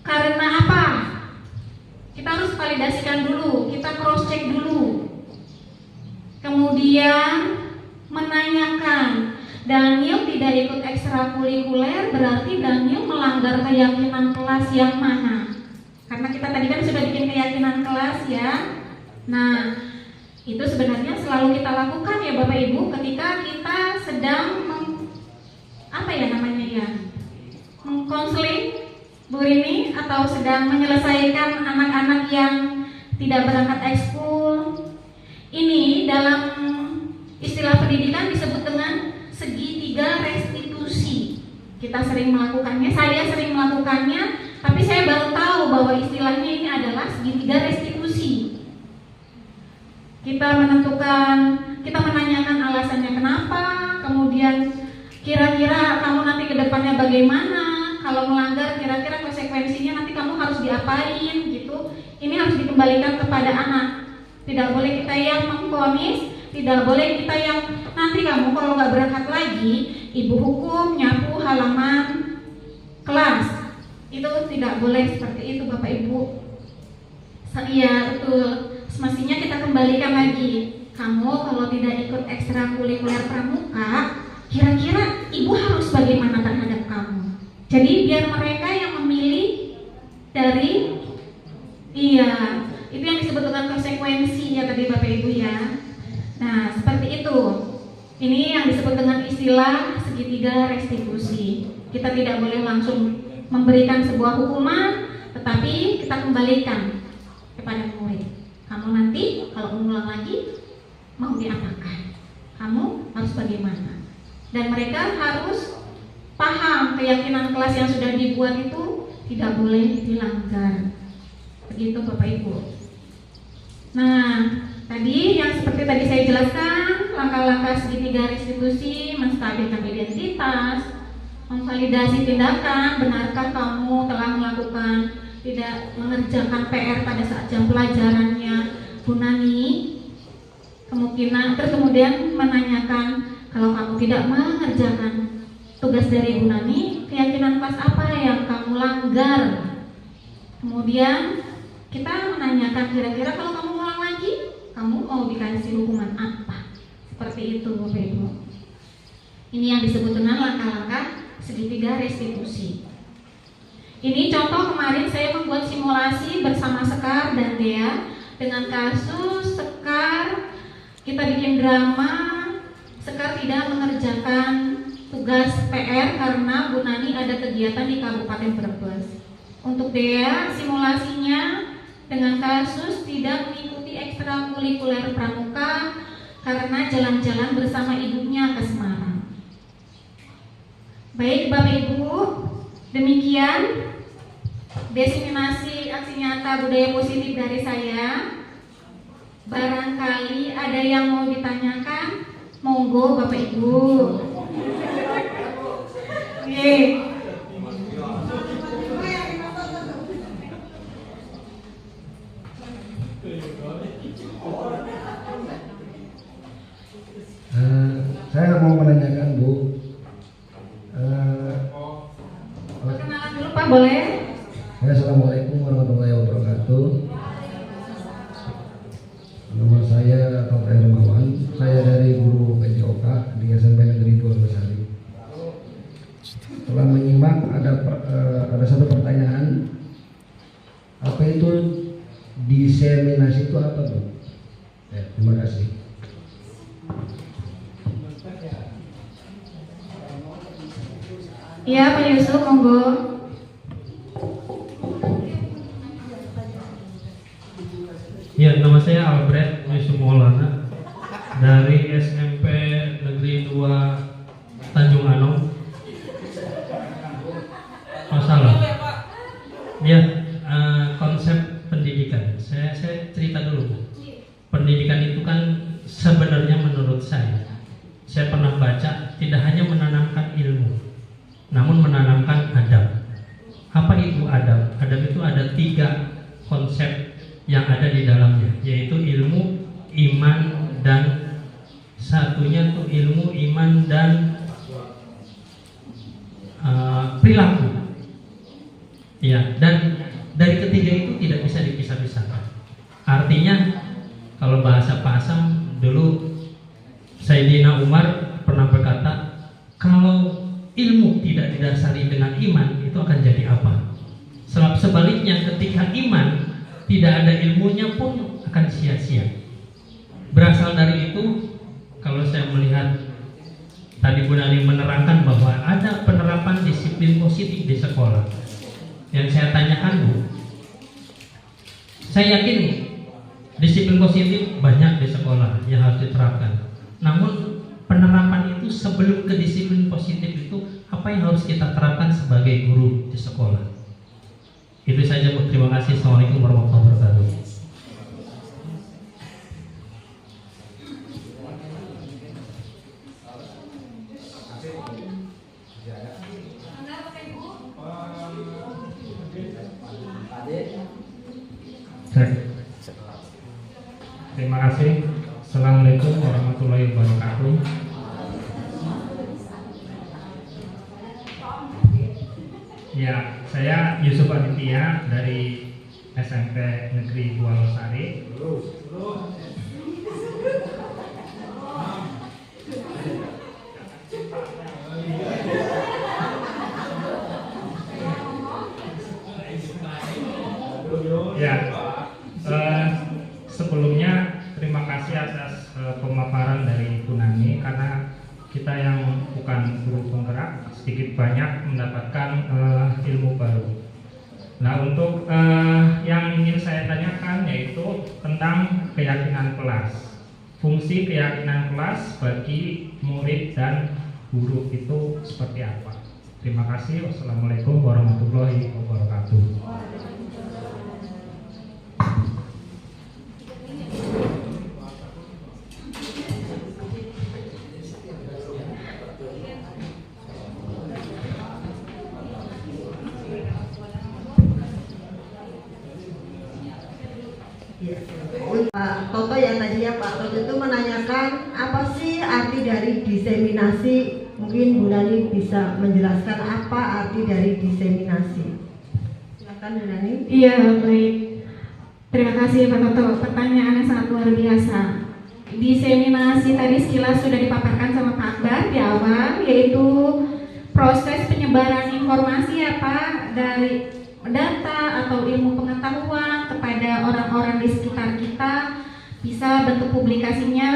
karena apa? Kita harus validasikan dulu, kita cross check dulu. Kemudian menanyakan, Daniel tidak ikut ekstrakurikuler berarti Daniel melanggar keyakinan kelas yang mana? Karena kita tadi kan sudah bikin keyakinan kelas ya. Nah, itu sebenarnya selalu kita lakukan ya Bapak Ibu ketika kita sedang mengkonseling Bu Rini atau sedang menyelesaikan anak-anak yang tidak berangkat ekskul. Ini dalam istilah pendidikan disebut dengan segitiga restitusi. Kita sering melakukannya, saya sering melakukannya, tapi saya baru tahu bahwa istilahnya ini adalah segitiga restitusi. Kita menanyakan alasannya kenapa, kemudian kira-kira kamu nanti ke depannya bagaimana, kalau melanggar kira-kira konsekuensinya nanti kamu harus diapain gitu. Ini harus dikembalikan kepada anak. Tidak boleh kita yang memvonis, tidak boleh kita yang nanti kamu kalau nggak berangkat lagi, ibu hukum nyapu halaman kelas. Itu tidak boleh seperti itu Bapak Ibu. Iya betul. Semestinya kita kembalikan lagi. Kamu kalau tidak ikut ekstrakurikuler pramuka, kira-kira ibu harus bagaimana terhadap kamu? Jadi biar mereka yang memilih dari, iya, itu yang disebut dengan konsekuensi ya tadi Bapak Ibu ya. Nah seperti itu. Ini yang disebut dengan istilah segitiga restitusi. Kita tidak boleh langsung memberikan sebuah hukuman, tetapi kita kembalikan kepada murid. Kamu nanti kalau mengulang lagi mau diapakan? Kamu harus bagaimana? Dan mereka harus paham keyakinan kelas yang sudah dibuat itu tidak boleh dilanggar. Begitu Bapak Ibu. Nah, tadi yang seperti tadi saya jelaskan, langkah-langkah segitiga restitusi, menstabilkan identitas, memvalidasi tindakan, benarkah kamu telah melakukan tidak mengerjakan PR pada saat jam pelajarannya Bu Nani, kemungkinan terus kemudian menanyakan kalau kamu tidak mengerjakan tugas dari Bu Nani, keyakinan kelas apa yang kamu langgar. Kemudian kita menanyakan kira-kira kalau kamu ulang lagi, kamu mau dikasih hukuman apa? Seperti itu Bapak Ibu. Ini yang disebut dengan langkah-langkah segitiga restitusi. Ini contoh kemarin saya membuat simulasi bersama Sekar dan Dea dengan kasus Sekar, kita bikin drama. Sekar tidak mengerjakan tugas PR karena Bu Nani ada kegiatan di Kabupaten Brebes. Untuk Dea simulasinya dengan kasus tidak mengikuti ekstrakurikuler pramuka karena jalan-jalan bersama ibunya ke Semarang. Baik Bapak Ibu, demikian diseminasi aksi nyata budaya positif dari saya. Barangkali ada yang mau ditanyakan, monggo Bapak Ibu. Oke. Saya mau menanyakan Bu. Perkenalan dulu Pak, boleh? Assalamualaikum warahmatullahi wabarakatuh. Nama saya Pak Hermawan. Saya dari guru PJOK di SMP Negeri 2 Losari. Setelah menyimak ada satu pertanyaan. Apa itu diseminasi itu apa Bu? Ya, terima kasih. Iya Pak Yusuf, monggo. Ya, nama saya Albert Yusuf Maulana dari SMP Negeri 2 Tanjung Anom. Masalah. Ya, konsep pendidikan. Saya cerita dulu. Pendidikan itu kan sebenarnya menurut saya pernah baca tidak hanya menanamkan ilmu, namun menanamkan adab. Apa itu adab? Adab itu ada 3 konsep yang ada di dalamnya, yaitu ilmu, iman, dan satunya tuh ilmu, iman, dan perilaku. Ya, dan dari ketiga itu tidak bisa dipisah-pisahkan. Artinya kalau bahasa Pak Asam dulu, Sayyidina Umar pernah berkata, kalau ilmu tidak didasari dengan iman, itu akan jadi apa? Sebaliknya, ketika iman tidak ada ilmunya pun akan sia-sia. Berasal dari itu, kalau saya melihat tadi Bu Nani menerangkan bahwa ada penerapan disiplin positif di sekolah. Yang saya tanyakan Bu, saya yakin disiplin positif banyak di sekolah yang harus diterapkan. Namun penerapan itu sebelum ke disiplin positif itu apa yang harus kita terapkan sebagai guru di sekolah? Itu saja Bu, terima kasih. Assalamualaikum warahmatullahi wabarakatuh. Terima kasih. Assalamualaikum warahmatullahi wabarakatuh. Ya, saya Yusuf Aditya dari SMP Negeri 2 Losari. Ya, sebelumnya terima kasih atas pemaparan dari Bu Nani, karena kita yang bukan guru penggerak sedikit banyak mendapatkan ilmu baru. Nah, untuk yang ingin saya tanyakan yaitu tentang keyakinan kelas. Fungsi keyakinan kelas bagi murid dan guru itu seperti apa? Terima kasih. Wassalamualaikum warahmatullahi wabarakatuh. Pak Toto yang tadinya Pak Toto itu menanyakan apa sih arti dari diseminasi. Mungkin Bu Nani bisa menjelaskan apa arti dari diseminasi. Silakan Bu Nani. Iya, baik. Terima kasih Pak Toto, pertanyaan yang sangat luar biasa. Diseminasi tadi sekilas sudah dipaparkan sama Pak Akbar di awal, yaitu proses penyebaran informasi ya Pak, dari data atau ilmu pengetahuan kepada orang-orang di sekitar kita. Bisa bentuk publikasinya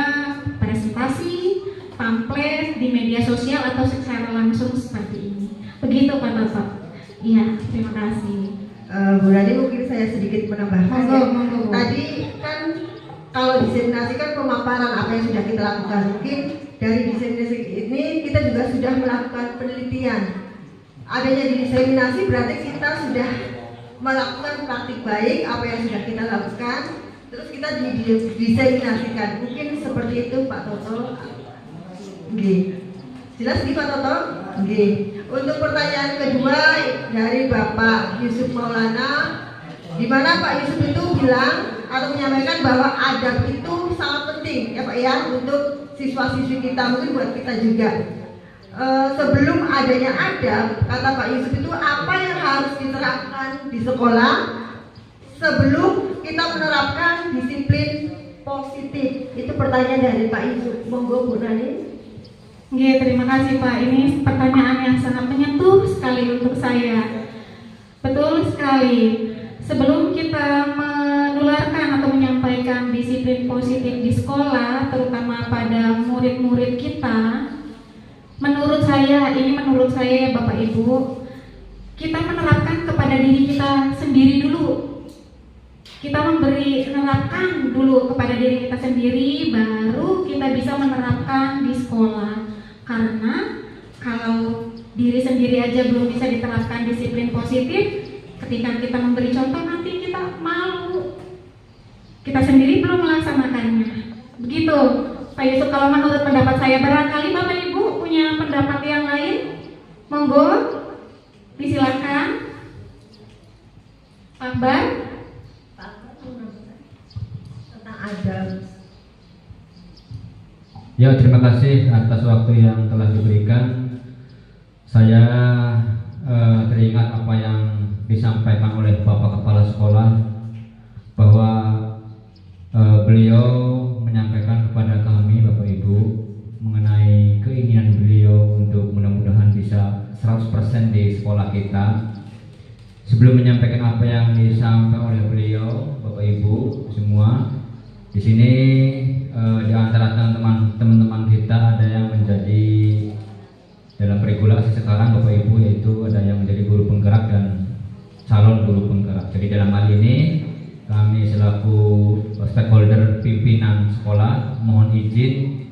presentasi, pamflet di media sosial atau secara langsung seperti ini. Begitu Pak Toto. Iya, terima kasih. Bu Nani, mungkin saya sedikit menambahkan. Monggo. Tadi kan kalau diseminasi kan pemaparan apa yang sudah kita lakukan. Mungkin dari diseminasi ini kita juga sudah melakukan penelitian. Adanya diseminasi berarti kita sudah melakukan praktik baik apa yang sudah kita lakukan. Terus kita diseminasikan. Mungkin seperti itu Pak Toto. Oke. Jelas nih Pak Toto? Oke. Untuk pertanyaan kedua dari Bapak Yusuf Maulana, di mana Pak Yusuf itu bilang atau menyampaikan bahwa adab itu sangat penting ya Pak ya untuk siswa-siswi kita, mungkin buat kita juga. Sebelum adanya adab, kata Pak Yusuf itu apa yang harus diterapkan di sekolah sebelum kita menerapkan disiplin positif. Itu pertanyaan dari Pak Yusuf. Monggo Bu Nani. Oke, terima kasih Pak. Ini pertanyaan yang sangat menyentuh sekali untuk saya. Betul sekali. Sebelum kita menularkan atau menyampaikan disiplin positif di sekolah, terutama pada murid-murid kita, menurut saya Bapak Ibu, kita menerapkan kepada diri kita sendiri dulu. Kita menerapkan dulu kepada diri kita sendiri, baru kita bisa menerapkan di sekolah. Karena kalau diri sendiri aja belum bisa diterapkan disiplin positif, ketika kita memberi contoh nanti kita malu. Kita sendiri belum melaksanakannya. Begitu Pak Yusuf, kalau menurut pendapat saya. Barangkali Bapak Ibu punya pendapat yang lain, monggo disilakan. Pak Akbar. Tentang adab. Ya, terima kasih atas waktu yang telah diberikan. Saya teringat apa yang disampaikan oleh Bapak Kepala Sekolah, bahwa beliau menyampaikan kepada kami Bapak Ibu mengenai keinginan beliau untuk mudah-mudahan bisa 100% di sekolah kita. Sebelum menyampaikan apa yang disampaikan oleh beliau, Bapak Ibu semua, di sini di antara teman-teman kita ada yang menjadi dalam regulasi sekarang Bapak Ibu, yaitu ada yang menjadi guru penggerak dan calon guru penggerak. Jadi dalam hal ini kami selaku stakeholder pimpinan sekolah mohon izin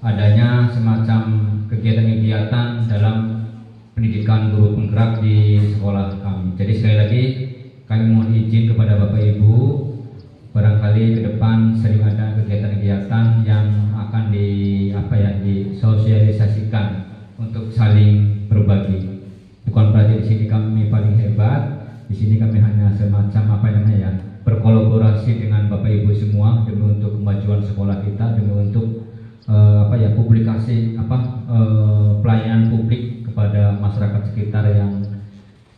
adanya semacam kegiatan-kegiatan dalam pendidikan guru penggerak di sekolah kami. Jadi sekali lagi kami mohon izin kepada Bapak Ibu, barangkali ke depan sering ada kegiatan-kegiatan yang akan disosialisasikan untuk saling berbagi. Bukan berarti di sini kami paling hebat, di sini kami hanya semacam berkolaborasi dengan Bapak Ibu semua demi untuk kemajuan sekolah kita, demi untuk publikasi pelayanan publik kepada masyarakat sekitar yang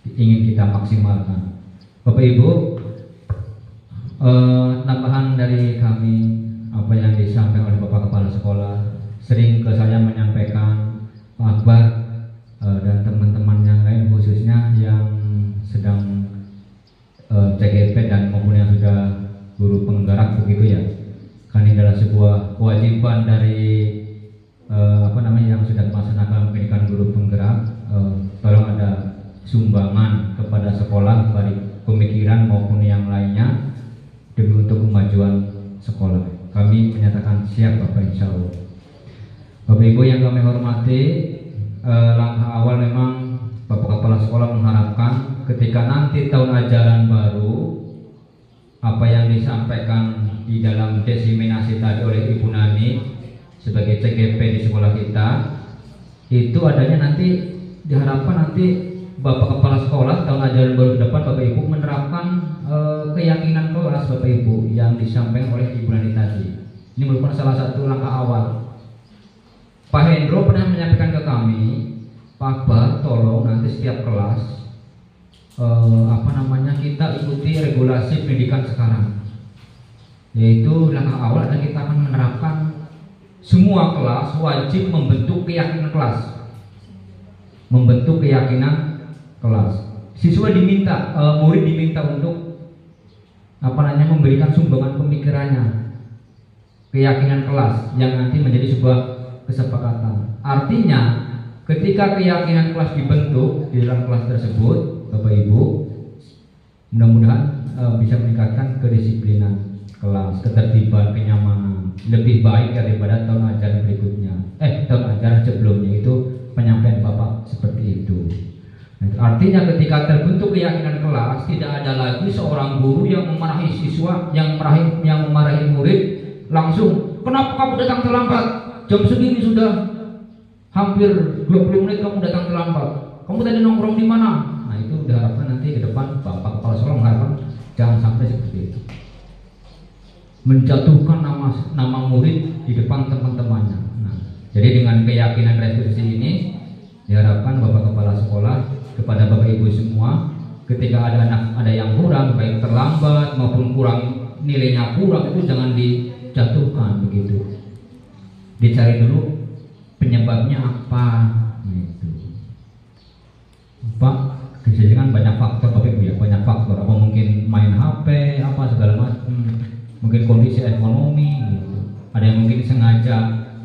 ingin kita maksimalkan. Bapak Ibu, tambahan dari kami apa yang disampaikan oleh Bapak Kepala Sekolah, sering ke saya menyampaikan Pak Akbar dan teman-teman yang lain, khususnya yang sedang CGP dan maupun yang sudah guru penggerak begitu ya. Kan ini adalah sebuah kewajiban dari yang sudah melaksanakan pendidikan guru penggerak. Tolong ada sumbangan kepada sekolah dari pemikiran maupun yang lainnya demi untuk kemajuan sekolah. Kami menyatakan siap Bapak, insya Allah. Bapak Ibu yang kami hormati, langkah awal memang Bapak Kepala Sekolah mengharapkan ketika nanti tahun ajaran baru, apa yang disampaikan di dalam diseminasi tadi oleh Ibu Nani sebagai CGP di sekolah kita, itu adanya nanti diharapkan nanti Bapak Kepala Sekolah tahun ajaran baru ke depan Bapak Ibu menerapkan keyakinan kelas Bapak Ibu yang disampaikan oleh Ibu Nani tadi. Ini merupakan salah satu langkah awal. Pak Hendro pernah menyampaikan ke kami, Pak Akbar, tolong nanti setiap kelas kita ikuti regulasi pendidikan sekarang. Yaitu langkah awal adalah kita akan menerapkan semua kelas wajib membentuk keyakinan kelas. Membentuk keyakinan kelas. Siswa diminta, murid diminta untuk memberikan sumbangan pemikirannya, keyakinan kelas yang nanti menjadi sebuah kesepakatan. Artinya, ketika keyakinan kelas dibentuk di dalam kelas tersebut, Bapak Ibu, mudah-mudahan bisa meningkatkan kedisiplinan kelas, ketertiban, kenyamanan, lebih baik daripada tahun ajaran berikutnya. Tahun ajaran sebelumnya itu penyampaian Bapak seperti itu. Artinya ketika terbentuk keyakinan kelas, tidak ada lagi seorang guru yang memarahi siswa, yang memarahi murid langsung, kenapa kamu datang terlambat? Jam segini sudah hampir 20 menit kamu datang terlambat. Kamu tadi nongkrong di mana? Nah, itu diharapkan nanti ke depan Bapak Kepala Sekolah mengharapkan Jangan sampai seperti itu. Menjatuhkan nama murid di depan teman-temannya. Nah, jadi dengan keyakinan restitusi ini diharapkan Bapak Kepala Sekolah kepada Bapak Ibu semua, ketika ada anak ada yang kurang, baik terlambat maupun kurang nilainya kurang, itu jangan dijatuhkan begitu. Dicari dulu penyebabnya apa. Gitu. Pak, kan banyak faktor Bapak Ibu ya, banyak faktor. Apa mungkin main HP, apa segala macam. Mungkin kondisi ekonomi gitu. Ada yang mungkin sengaja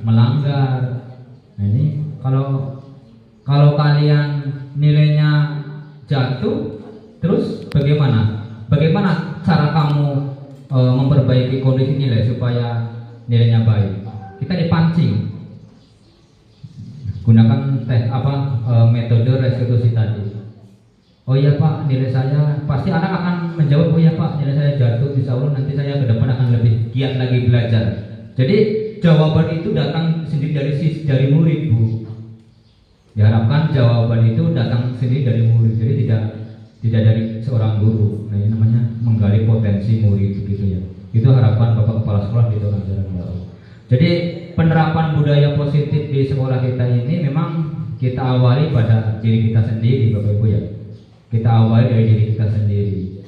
melanggar. Nah, ini kalau kalian nilainya jatuh, terus bagaimana? Bagaimana cara kamu memperbaiki kondisi nilai supaya nilainya baik? Kita dipancing. Gunakan metode restitusi tadi. Oh iya Pak, nilai saya, pasti anak akan menjawab, oh iya Pak, nilai saya jatuh, insya Allah nanti saya ke depan akan lebih giat lagi belajar. Jadi jawaban itu datang sendiri dari murid, Bu. Diharapkan jawaban itu datang sendiri dari murid, jadi tidak dari seorang guru. Nah, ini namanya menggali potensi murid begitu ya. Itu harapan Bapak Kepala Sekolah di dalam ajaran baru. Jadi penerapan budaya positif di sekolah kita ini memang kita awali pada diri kita sendiri, Bapak Ibu ya. Kita awali dari diri kita sendiri.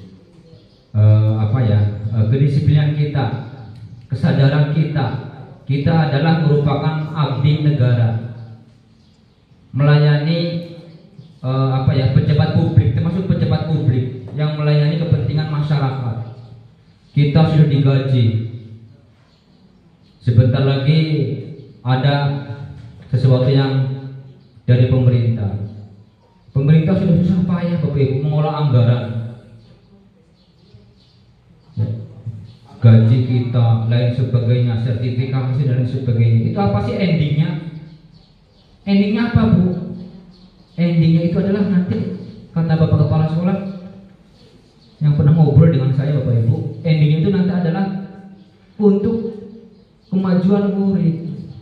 Kedisiplinan kita, kesadaran kita adalah merupakan abdi negara, melayani pejabat publik, termasuk pejabat publik yang melayani kepentingan masyarakat. Kita sudah digaji. Sebentar lagi ada sesuatu yang dari pemerintah. Pemerintah sudah susah payah Bapak Ibu mengolah anggaran. Gaji kita, lain sebagainya, sertifikasi dan lain sebagainya. Itu apa sih endingnya? Endingnya apa Bu? Endingnya itu adalah nanti, kata Bapak Kepala Sekolah yang pernah ngobrol dengan saya Bapak Ibu, endingnya itu nanti adalah untuk kemajuan murid.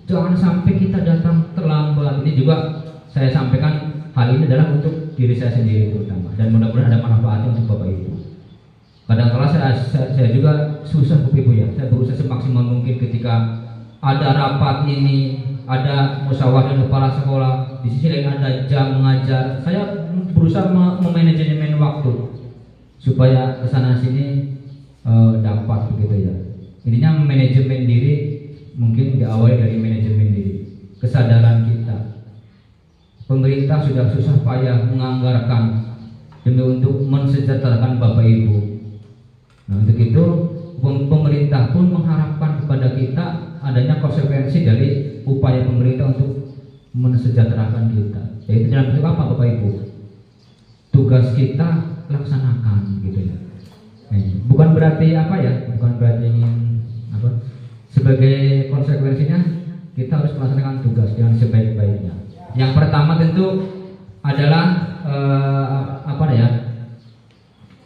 Jangan sampai kita datang terlambat. Ini juga saya sampaikan, hal ini adalah untuk diri saya sendiri terutama, dan mudah-mudahan ada manfaatnya untuk Bapak Ibu. Kadang-kala saya juga susah Bapak Ibu ya. Saya berusaha semaksimal mungkin ketika ada rapat ini, ada musyawarah dengan kepala sekolah, di sisi lain ada jam mengajar. Saya berusaha memanajemen waktu supaya kesana sini dapat begitu ya. Intinya manajemen diri mungkin diawali dari manajemen diri, kesadaran kita. Pemerintah sudah susah payah menganggarkan demi untuk mensejahterakan Bapak Ibu. Nah, untuk itu pemerintah pun mengharapkan kepada kita adanya konsekuensi dari upaya pemerintah untuk mensejahterakan kita. Yaitu dalam bentuk apa Bapak Ibu? Tugas kita laksanakan gitu ya. Bukan berarti bukan berarti ingin sebagai konsekuensinya kita harus melaksanakan tugas dengan sebaik-baiknya. Yang pertama tentu adalah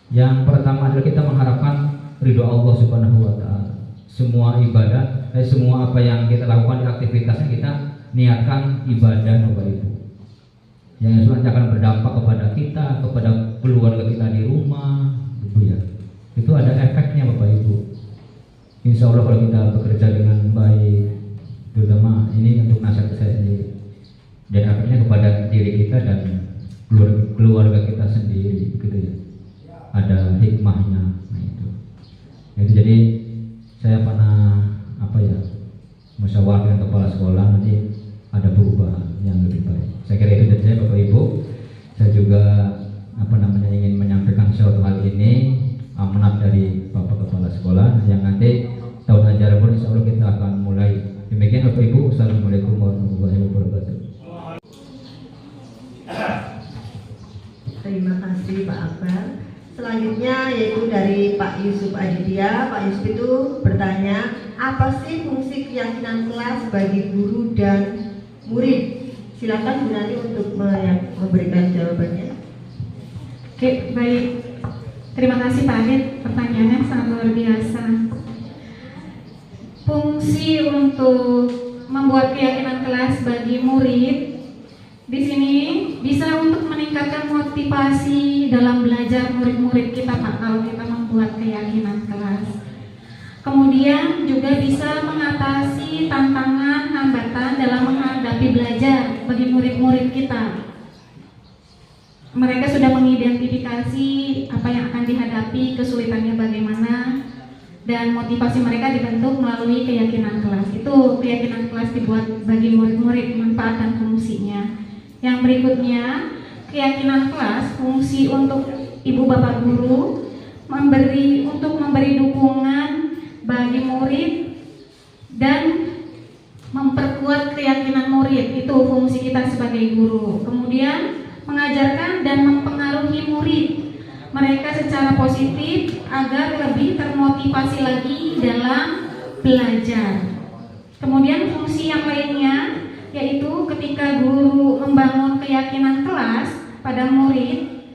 yang pertama adalah kita mengharapkan ridho Allah Subhanahu wa taala. Semua ibadah, semua apa yang kita lakukan di aktivitasnya kita niatkan ibadah Bapak Ibu. Yang nanti akan berdampak kepada kita, kepada keluarga kita di rumah, gitu ya. Itu ada efeknya Bapak Ibu. Insya Allah kalau kita bekerja dengan baik, terutama ini untuk nasihat saya sendiri, dan efeknya kepada diri kita dan keluarga kita sendiri, begitu ya. Ada hikmahnya. Nah, itu jadi saya pernah musyawarah dengan kepala sekolah, nanti ada perubahan yang lebih baik. Saya kira itu dari saya Bapak Ibu. Saya juga ingin menyampaikan suatu hal ini amanat dari Bapak Kepala Sekolah yang nanti tahun ajaran baru insya Allah kita akan mulai. Demikian Bapak Ibu. Assalamualaikum warahmatullahi wabarakatuh. Terima kasih Pak Akbar. Selanjutnya yaitu dari Pak Yusuf Aditya. Pak Yusuf itu bertanya, apa sih fungsi keyakinan kelas bagi guru dan murid? Silakan Bu Nani untuk memberikan jawabannya. Oke, baik. Terima kasih Pak Adit, pertanyaannya sangat luar biasa. Fungsi untuk membuat keyakinan kelas bagi murid di sini bisa untuk meningkatkan motivasi dalam belajar murid-murid kita Pak, kalau kita membuat keyakinan kelas. Kemudian juga bisa mengatasi tantangan, hambatan dalam menghadapi belajar bagi murid-murid kita. Mereka sudah mengidentifikasi apa yang akan dihadapi, kesulitannya bagaimana, dan motivasi mereka dibentuk melalui keyakinan kelas. Itu keyakinan kelas dibuat bagi murid-murid, manfaat dan fungsinya. Yang berikutnya, keyakinan kelas fungsi untuk ibu bapak guru memberi dukungan bagi murid dan memperkuat keyakinan murid. Itu fungsi kita sebagai guru. Kemudian mengajarkan dan mempengaruhi murid mereka secara positif agar lebih termotivasi lagi dalam belajar. Kemudian fungsi yang lainnya yaitu ketika guru membangun keyakinan kelas pada murid,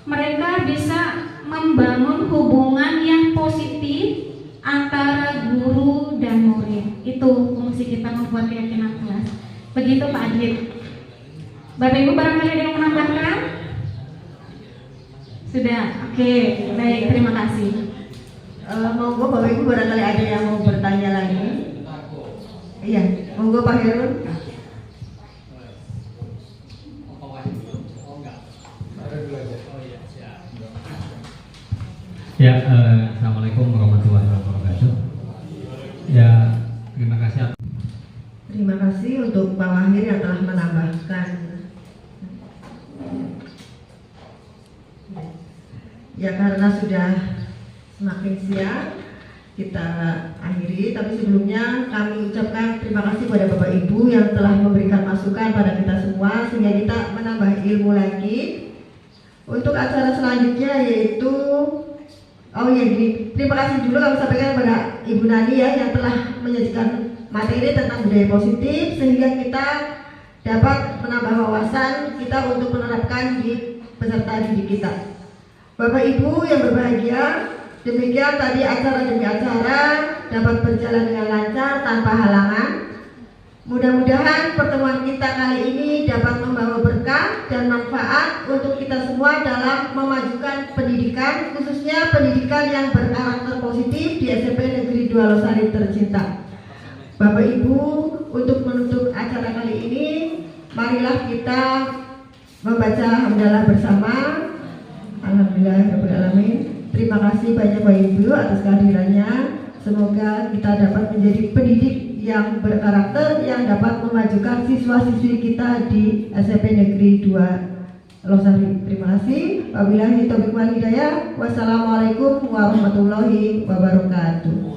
mereka bisa membangun hubungan yang positif antara guru dan murid. Itu fungsi kita membuat keyakinan kelas. Begitu Pak Adit. Bapak Ibu barangkali ada yang menambahkan? Sudah, oke, baik, terima kasih. Monggo Bapak Ibu barangkali ada yang mau bertanya lagi. Iya, monggo Pak Herun. Ya, assalamualaikum warahmatullahi wabarakatuh. Ya, terima kasih. Terima kasih untuk Pak Wahir yang telah menambahkan. Ya, karena sudah semakin siang, kita akhiri. Tapi sebelumnya kami ucapkan terima kasih kepada Bapak Ibu yang telah memberikan masukan pada kita semua sehingga kita menambah ilmu lagi. Untuk acara selanjutnya yaitu terima kasih dulu kami sampaikan kepada Ibu Nani ya yang telah menyajikan materi tentang budaya positif sehingga kita dapat menambah wawasan kita untuk menerapkan di peserta didik kita. Bapak Ibu yang berbahagia, demikian tadi acara demi acara dapat berjalan dengan lancar tanpa halangan. Mudah-mudahan pertemuan kita kali ini dapat membawa berkah dan manfaat untuk kita semua dalam memajukan pendidikan, khususnya pendidikan yang berkarakter positif di SMP Negeri 2 Losari tercinta. Bapak Ibu, untuk menutup acara kali ini, marilah kita membaca hamdalah bersama. Alhamdulillahirrahmanirrahim. Terima kasih banyak Bapak Ibu atas kehadirannya. Semoga kita dapat menjadi pendidik yang berkarakter yang dapat memajukan siswa-siswi kita di SMP Negeri 2 Losari. Terima kasih. Wabillahi taufiq wal hidayah. Wassalamualaikum warahmatullahi wabarakatuh.